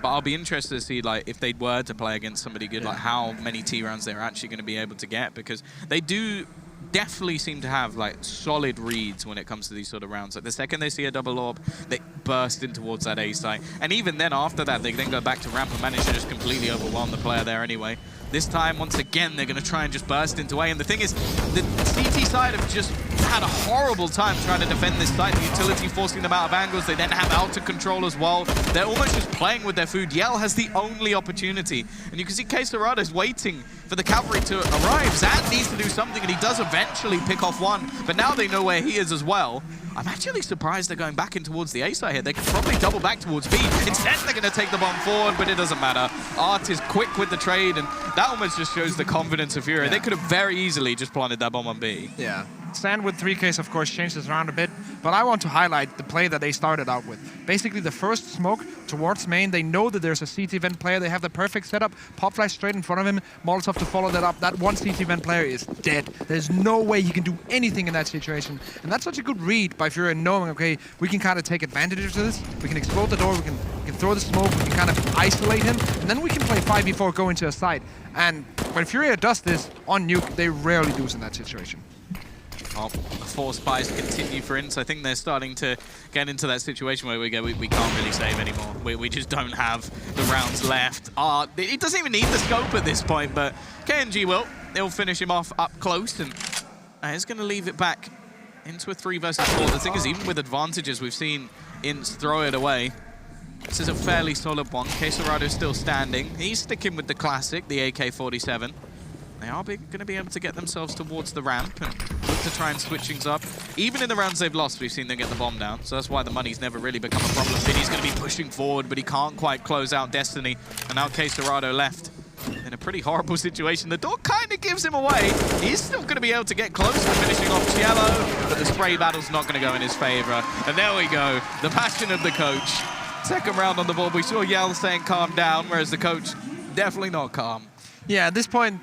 But I'll be interested to see like if they were to play against somebody good, like how many T rounds they're actually going to be able to get, because they do definitely seem to have like solid reads when it comes to these sort of rounds. Like the second they see a double orb, they burst in towards that A site. And even then after that, they then go back to ramp and manage to just completely overwhelm the player there anyway. This time, once again, they're going to try and just burst into A. And the thing is, the CT side have just had a horrible time trying to defend this site. The utility forcing them out of angles. They then have outer control as well. They're almost just playing with their food. Yell has the only opportunity. And you can see Quesarado's waiting for the cavalry to arrive. Zan needs to do something, and he does eventually pick off 1. But now they know where he is as well. I'm actually surprised they're going back in towards the A side here. They could probably double back towards B. Instead, they're going to take the bomb forward, but it doesn't matter. Art is quick with the trade, and that almost just shows the confidence of Furia. Yeah. They could have very easily just planted that bomb on B. Yeah. Sand with 3Ks, of course, changed this round a bit, but I want to highlight the play that they started out with. Basically, the first smoke towards main, they know that there's a CT vent player. They have the perfect setup. Pop flash straight in front of him. Molotov to follow that up. That one CT vent player is dead. There's no way he can do anything in that situation. And that's such a good read by Furia, knowing, okay, we can kind of take advantage of this. We can explode the door. We can throw the smoke. We can kind of isolate him. And then we can play 5v4, go into a site. And when Furia does this on Nuke, they rarely lose in that situation. Well, 4 spies continue for INTZ. I think they're starting to get into that situation where we go, we can't really save anymore. We just don't have the rounds left. It doesn't even need the scope at this point, but KNG will. They'll finish him off up close, and it's going to leave it back into a 3 versus 4. The thing is, even with advantages, we've seen INTZ throw it away. This is a fairly solid one. Quesarado's still standing. He's sticking with the classic, the AK-47. They are going to be able to get themselves towards the ramp and look to try and switch things up. Even in the rounds they've lost, we've seen them get the bomb down. So that's why the money's never really become a problem. Vinny's going to be pushing forward, but he can't quite close out Destiny. And now Quesarado left in a pretty horrible situation. The door kind of gives him away. He's still going to be able to get close to finishing off Cielo, but the spray battle's not going to go in his favor. And there we go, the passion of the coach. Second round on the board, we saw Yell saying calm down, whereas the coach definitely not calm. Yeah, at this point,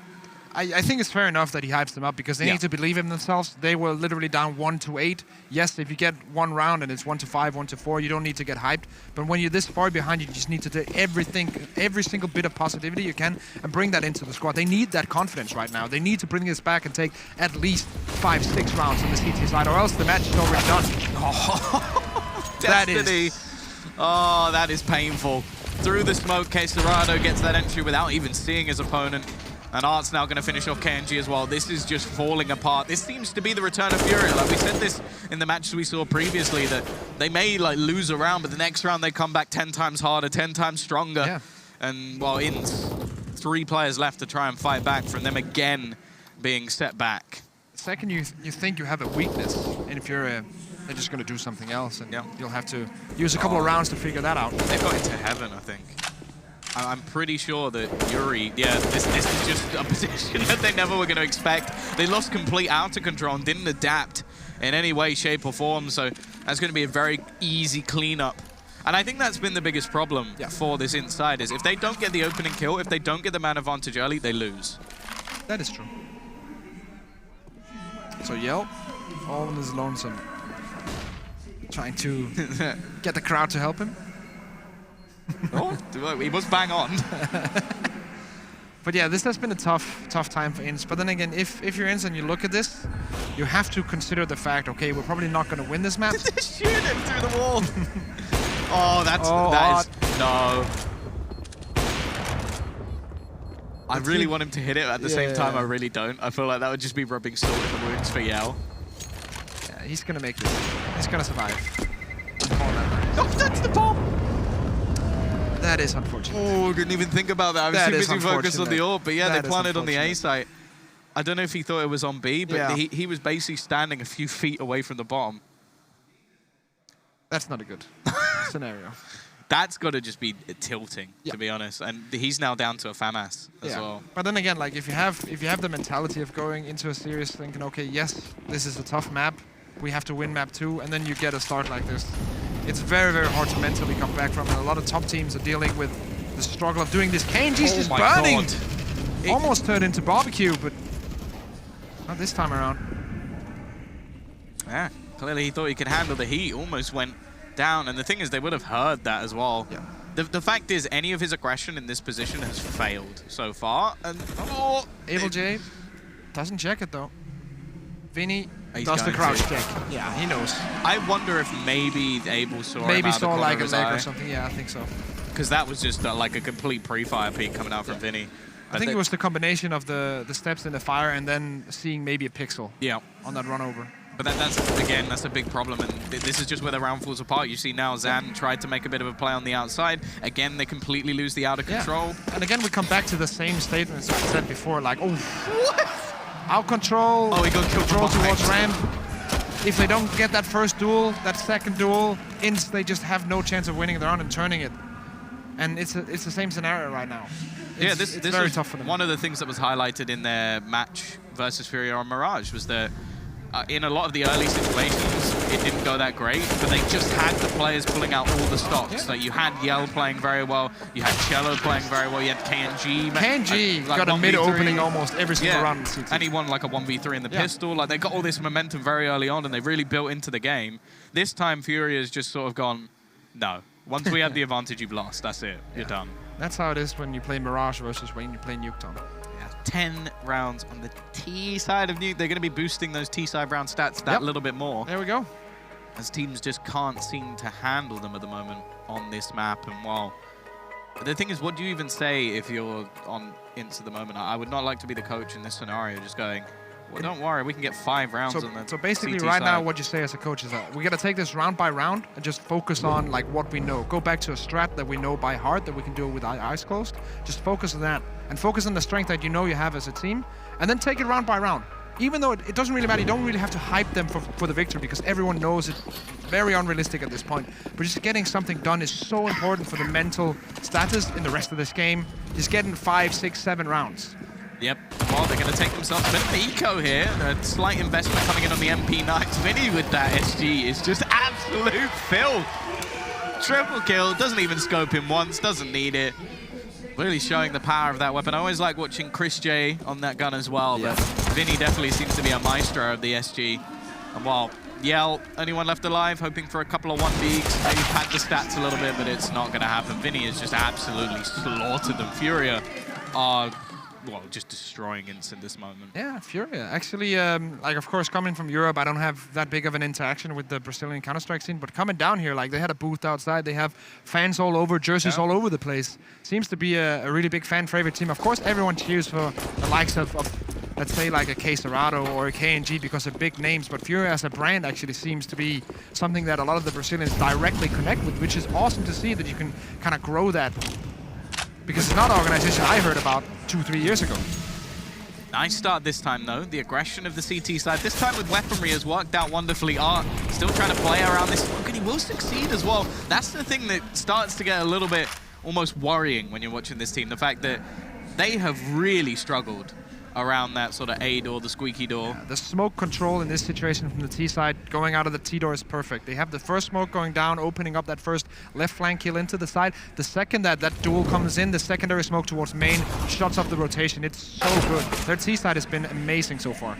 I think it's fair enough that he hypes them up because they need to believe in themselves. They were literally down 1-8. Yes, if you get one round and it's 1-5, 1-4, you don't need to get hyped. But when you're this far behind, you just need to do everything, every single bit of positivity you can and bring that into the squad. They need that confidence right now. They need to bring this back and take at least 5-6 rounds on the CT side, or else the match is already done. Oh, Destiny. Oh, that is painful. Through the smoke, Quesarado gets that entry without even seeing his opponent. And Art's now going to finish off KNG as well. This is just falling apart. This seems to be the return of Furia. Like we said this in the matches we saw previously, that they may like lose a round, but the next round they come back 10 times harder, 10 times stronger. Yeah. And well, INTZ, 3 players left to try and fight back from them again being set back. The second you think you have a weakness in Furia, they're just going to do something else, and you'll have to use a couple of rounds to figure that out. They've got into heaven, I think. I'm pretty sure that Yuri, this is just a position that they never were going to expect. They lost complete outer control and didn't adapt in any way, shape, or form, so that's going to be a very easy cleanup. And I think that's been the biggest problem for this INTZ, is if they don't get the opening kill, if they don't get the man advantage early, they lose. That is true. So Yell, all on his lonesome, trying to get the crowd to help him. Oh, he was bang on. But yeah, this has been a tough time for INTZ. But then again, if you're INTZ and you look at this, you have to consider the fact, okay, we're probably not going to win this map. Did they shoot him through the wall? Oh, that is no. I really want him to hit it at the same time. I really don't. I feel like that would just be rubbing salt in the wounds for Yell. Yeah, he's going to make this. He's going to survive. Oh, that's the bomb. That is unfortunate. Oh, didn't even think about that. I was too busy focused on the AWP, but yeah, they planted on the A site. I don't know if he thought it was on B, but he was basically standing a few feet away from the bomb. That's not a good scenario. That's got to just be tilting, to be honest. And he's now down to a FAMAS as well. But then again, like if you have the mentality of going into a series thinking, okay, yes, this is a tough map, we have to win map 2, and then you get a start like this. It's very, very hard to mentally come back from, and a lot of top teams are dealing with the struggle of doing this. KNG's just burning! Almost turned into barbecue, but not this time around. Yeah, clearly he thought he could handle the heat, almost went down, and the thing is, they would have heard that as well. Yeah. The fact is, any of his aggression in this position has failed so far, and Able J doesn't check it though. Vinny does the crouch check. Yeah, he knows. I wonder if maybe Abel saw him out saw the like a leg eye. or something. Yeah, I think so. Because that was just like a complete pre-fire peek coming out from Vinny. I think it was the combination of the steps in the fire and then seeing maybe a pixel on that run over. But that's a big problem, and this is just where the round falls apart. You see now Zan tried to make a bit of a play on the outside. Again, they completely lose the outer control. And again, we come back to the same statements I said before, like, oh, what? Out control, he got killed control towards ramp. If they don't get that first duel, that second duel, INTZ, they just have no chance of winning the round and turning it. And it's the same scenario right now. It's very tough for them. One of the things that was highlighted in their match versus Furia on Mirage was that in a lot of the early situations, it didn't go that great, but they just had the players pulling out all the stops. So you had Yell playing very well, you had Cello playing very well, you had KNG. KNG got a mid-opening almost every single round in CT. And he won like a 1v3 in the pistol. Like they got all this momentum very early on, and they really built into the game. This time, Furia's just sort of gone, no. Once we have the advantage, you've lost. That's it. You're done. That's how it is when you play Mirage versus when you play Nuke. 10 rounds on the T side of Nuke. They're going to be boosting those T side round stats that little bit more. There we go. As teams just can't seem to handle them at the moment on this map. And well, the thing is, what do you even say if you're on INTZ at the moment? I would not like to be the coach in this scenario, just going, Well, don't worry, we can get 5 rounds on the So basically CT right side. now what you say as a coach is that we got to take this round by round and just focus on like what we know. Go back to a strat that we know by heart, that we can do it with our eyes closed. Just focus on that and focus on the strength that you know you have as a team, and then take it round by round. Even though it doesn't really matter, you don't really have to hype them for the victory because everyone knows it's very unrealistic at this point. But just getting something done is so important for the mental status in the rest of this game. Just getting 5, 6, 7 rounds. Yep. Well, they're going to take themselves a bit of eco here. A slight investment coming in on the MP9s. Vinny with that SG is just absolute filth. Triple kill, doesn't even scope him once, doesn't need it. Really showing the power of that weapon. I always like watching Chris J on that gun as well, but Vinny definitely seems to be a maestro of the SG. And while Yell, only one left alive, hoping for a couple of 1-bigs, maybe pad the stats a little bit, but it's not going to happen. Vinny has just absolutely slaughtered them. Furia are, well, just destroying INTZ in this moment. Yeah, Furia. Actually, like, of course, coming from Europe, I don't have that big of an interaction with the Brazilian Counter-Strike scene, but coming down here, like, they had a booth outside, they have fans all over, jerseys all over the place. Seems to be a really big fan-favorite team. Of course, everyone cheers for the likes of let's say, like a K Serrato or a KNG because they're big names, but Furia as a brand actually seems to be something that a lot of the Brazilians directly connect with, which is awesome to see that you can kind of grow that. Because it's not an organization I heard about 2-3 years ago. Nice start this time, though. The aggression of the CT side, this time with weaponry, has worked out wonderfully. Art still trying to play around this smoke, and he will succeed as well. That's the thing that starts to get a little bit almost worrying when you're watching this team. The fact that they have really struggled around that sort of A door, the squeaky door. Yeah, the smoke control in this situation from the T side, going out of the T door is perfect. They have the first smoke going down, opening up that first left flank kill into the side. The second that duel comes in, the secondary smoke towards main shuts off the rotation. It's so good. Their T side has been amazing so far.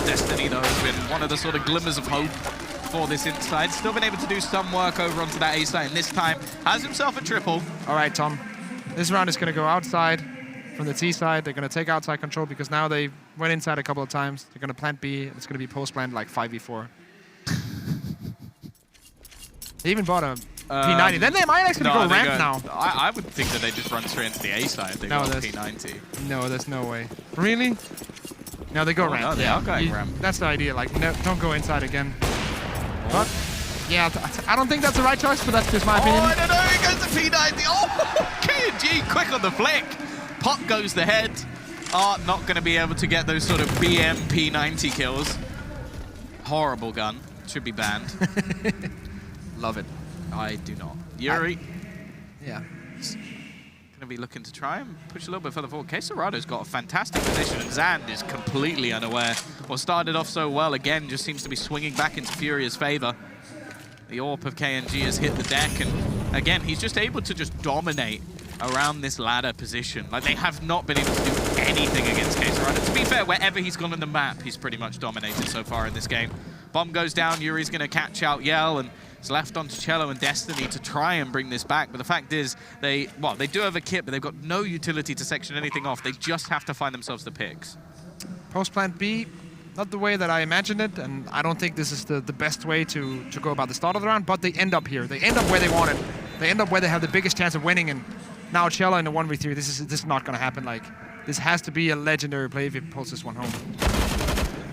Destiny, though, has been one of the sort of glimmers of hope for this inside. Still been able to do some work over onto that A side, and this time has himself a triple. All right, Tom. This round is going to go outside. From the T side, they're going to take outside control because now they went inside a couple of times. They're going to plant B. It's going to be post-plant like 5v4. They even bought a P90. Then they might actually go ramp now. I would think that they just run straight into the A side if they go P90. No, there's no way. Really? No, they go ramp. No, they are going ramp. That's the idea. Like, no, don't go inside again. But, yeah, I don't think that's the right choice, but that's just my opinion. Oh, I don't know. He goes to P90. Oh, KNG, quick on the flick. Pop goes the head. Art not going to be able to get those sort of BM P90 kills. Horrible gun. Should be banned. Love it. I do not. Yuri. Yeah. Going to be looking to try and push a little bit further forward. K Serrato's got a fantastic position, and Zand is completely unaware. What started off so well, again, just seems to be swinging back into Furia's favor. The AWP of KNG has hit the deck, and again, he's just able to just dominate around this ladder position. Like, they have not been able to do anything against K Serrato. To be fair, wherever he's gone on the map, he's pretty much dominated so far in this game. Bomb goes down, Yuri's going to catch out Yell, and it's left on to Cello and Destiny to try and bring this back. But the fact is, they do have a kit, but they've got no utility to section anything off. They just have to find themselves the picks. Post-plant B, not the way that I imagined it, and I don't think this is the best way to go about the start of the round, but they end up here. They end up where they wanted. They end up where they have the biggest chance of winning, and now Cello in the 1v3, this is not going to happen. Like, this has to be a legendary play if he pulls this one home.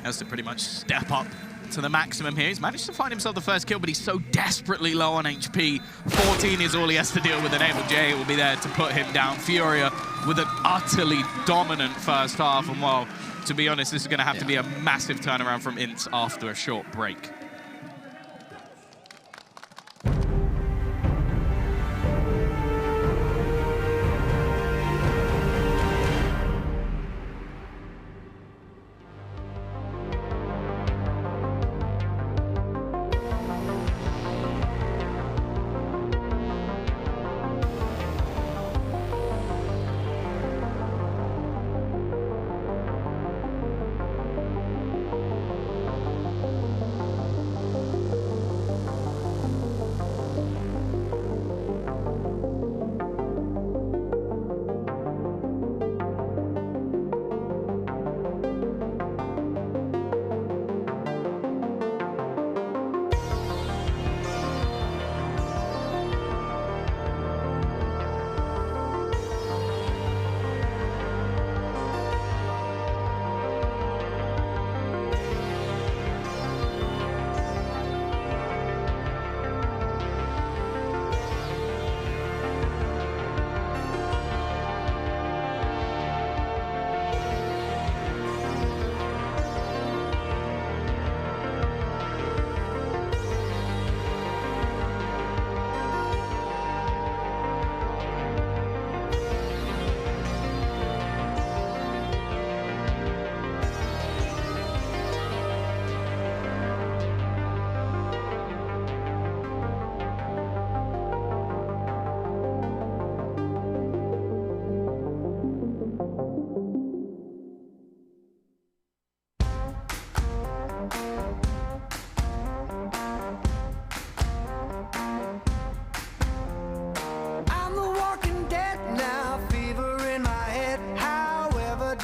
Has to pretty much step up to the maximum here. He's managed to find himself the first kill, but he's so desperately low on HP. 14 is all he has to deal with, and Able J will be there to put him down. Furia with an utterly dominant first half, and well, to be honest, this is going to have to be a massive turnaround from INTZ after a short break.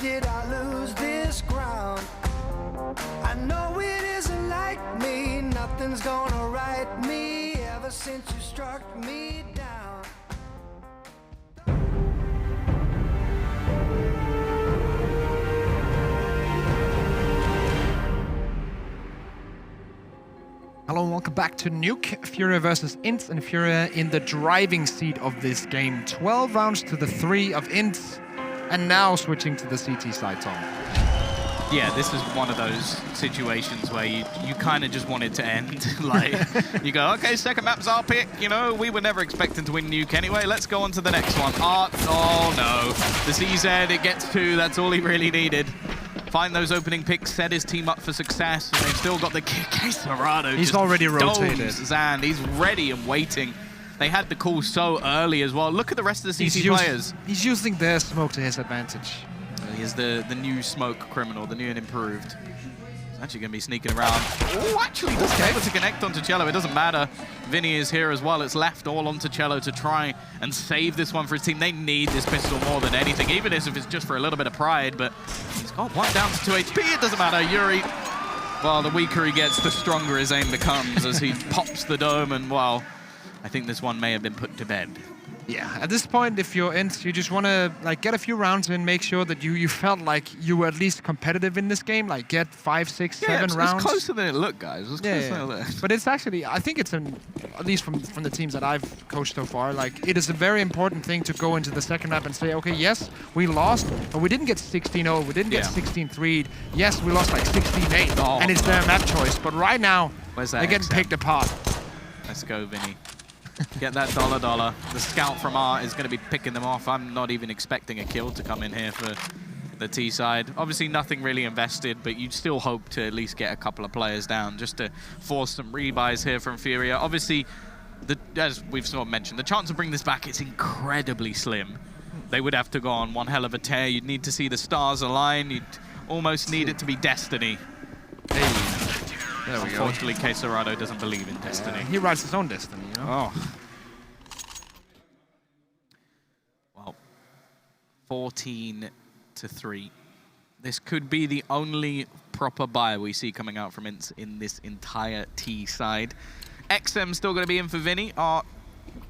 did I lose this ground? I know it isn't like me, nothing's gonna right me ever since you struck me down. Hello and welcome back to Nuke. Furia versus INTZ, and Furia in the driving seat of this game. 12 rounds to the 3 of INTZ, and now switching to the CT side, Tom. Yeah, this is one of those situations where you kind of just want it to end. Like, you go, okay, second map's our pick. You know, we were never expecting to win Nuke anyway. Let's go on to the next one. Oh no, the CZ, it gets 2. That's all he really needed. Find those opening picks, set his team up for success, and they've still got the Quesarado. He's already rotated. Zand, he's ready and waiting. They had the call so early as well. Look at the rest of the CT players. He's using their smoke to his advantage. He is the new smoke criminal, the new and improved. He's actually going to be sneaking around. Oh, actually doesn't be able to connect onto Cello. It doesn't matter. Vinny is here as well. It's left all onto Cello to try and save this one for his team. They need this pistol more than anything, even if it's just for a little bit of pride. But he's got 1 down to 2 HP. It doesn't matter. Yuri, well, the weaker he gets, the stronger his aim becomes as he pops the dome. And, well, I think this one may have been put to bed. Yeah, at this point, if you're INTZ, you just want to get a few rounds in, make sure that you felt like you were at least competitive in this game, like get 5, 6, 7 rounds. It's closer than it looked, guys. It's closer than it looked. But it's actually, I think it's, at least from the teams that I've coached so far, like it is a very important thing to go into the second map and say, okay, yes, we lost, but we didn't get 16-0, we didn't get 16-3. Yes, we lost like 16-8, and it's their map choice. But right now, they're getting picked apart. Let's go, Vinny. Get that $. The scout from Art is going to be picking them off. I'm not even expecting a kill to come in here for the T side. Obviously, nothing really invested, but you'd still hope to at least get a couple of players down just to force some rebuys here from Furia. Obviously, as we've sort of mentioned, the chance to bring this back is incredibly slim. They would have to go on one hell of a tear. You'd need to see the stars align. You'd almost need it to be destiny. Hey. There we go. Unfortunately, Quesarado doesn't believe in destiny. He writes his own destiny, you know? Oh. Well, 14-3. This could be the only proper buy we see coming out from INTZ in this entire T side. XM's still going to be in for Vinny.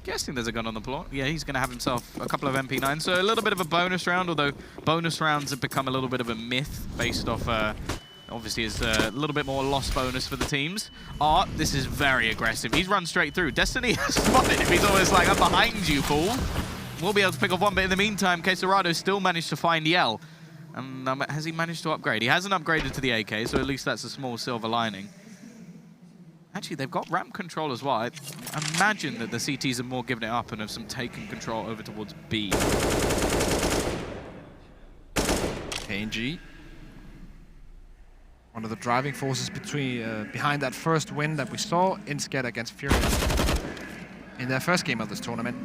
Guessing there's a gun on the plot. Yeah, he's going to have himself a couple of MP9s. So a little bit of a bonus round, although bonus rounds have become a little bit of a myth based off... obviously, it's a little bit more loss bonus for the teams. This is very aggressive. He's run straight through. Destiny has spotted him. He's always like, I'm behind you, fool. We'll be able to pick off one, but in the meantime, Quesarado still managed to find Yell. And has he managed to upgrade? He hasn't upgraded to the AK, so at least that's a small silver lining. Actually, they've got ramp control as well. I imagine that the CTs are more giving it up and have some taken control over towards B. KNG. One of the driving forces behind that first win that we saw INTZ get against Furia in their first game of this tournament.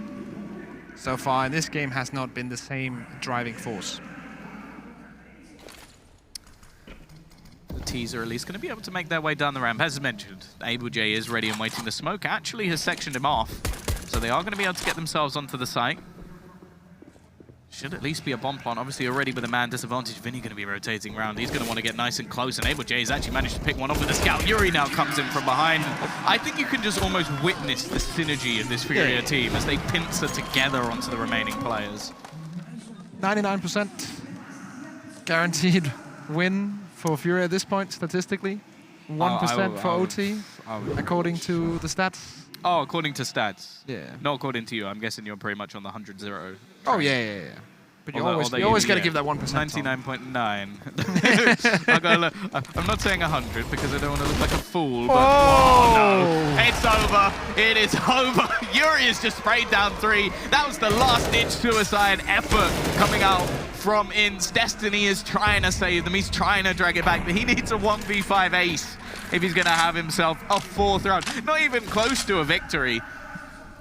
So far in this game has not been the same driving force. The T's are at least going to be able to make their way down the ramp. As mentioned, Able J is ready and waiting. The smoke actually has sectioned him off, so they are going to be able to get themselves onto the site. Should at least be a bomb plant. Obviously, already with a man disadvantage, Vinny going to be rotating around. He's going to want to get nice and close, and Able J has actually managed to pick one off with the scout. Yuri now comes in from behind. I think you can just almost witness the synergy of this Furia team as they pincer together onto the remaining players. 99% guaranteed win for Furia at this point, statistically. 1% for OT, according to the stats. Oh, according to stats. Yeah. Not according to you. I'm guessing you're pretty much on the 100-0. Oh, yeah. But you always got to give that 1%. 99.9. I'm not saying 100 because I don't want to look like a fool, but no. It's over. It is over. Yuri has just sprayed down 3. That was the last-ditch suicide effort coming out from INTZ. Destiny is trying to save them. He's trying to drag it back, but he needs a 1v5 ace if he's going to have himself a 4th round. Not even close to a victory.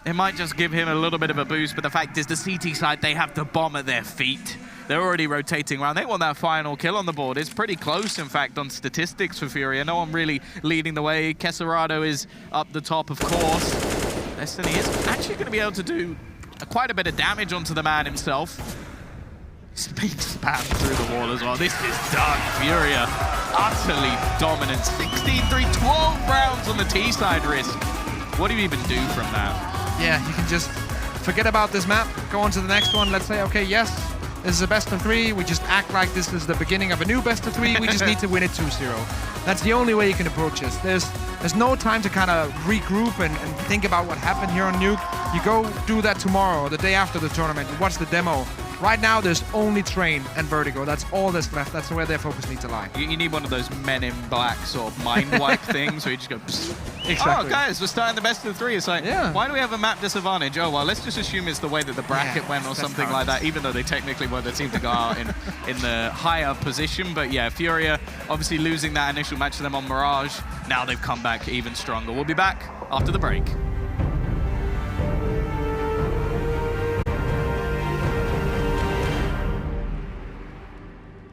It might just give him a little bit of a boost, but the fact is the CT side, they have the bomb at their feet. They're already rotating around. They want that final kill on the board. It's pretty close, in fact, on statistics for Furia. No one really leading the way. Quesarado is up the top, of course. Destiny is actually going to be able to do quite a bit of damage onto the man himself. being spammed through the wall as well. This is done. Furia utterly dominant. 16-3, 12 rounds on the T side Risk. What do you even do from that? Yeah, you can just forget about this map, go on to the next one. Let's say, okay, yes, this is a best of 3. We just act like this is the beginning of a new best of 3. We just need to win it 2-0. That's the only way you can approach this. There's no time to kind of regroup and think about what happened here on Nuke. You go do that tomorrow or the day after the tournament. You watch the demo. Right now, there's only Train and Vertigo. That's all that's left. That's where their focus needs to lie. You need one of those Men in Black sort of mind wipe things where you just go, psst. Exactly. Oh, guys, we're starting the best of 3. It's like, why do we have a map disadvantage? Oh, well, let's just assume it's the way that the bracket went or something like that, even though they technically were the team to go out in the higher position. But yeah, Furia obviously losing that initial match to them on Mirage. Now they've come back even stronger. We'll be back after the break.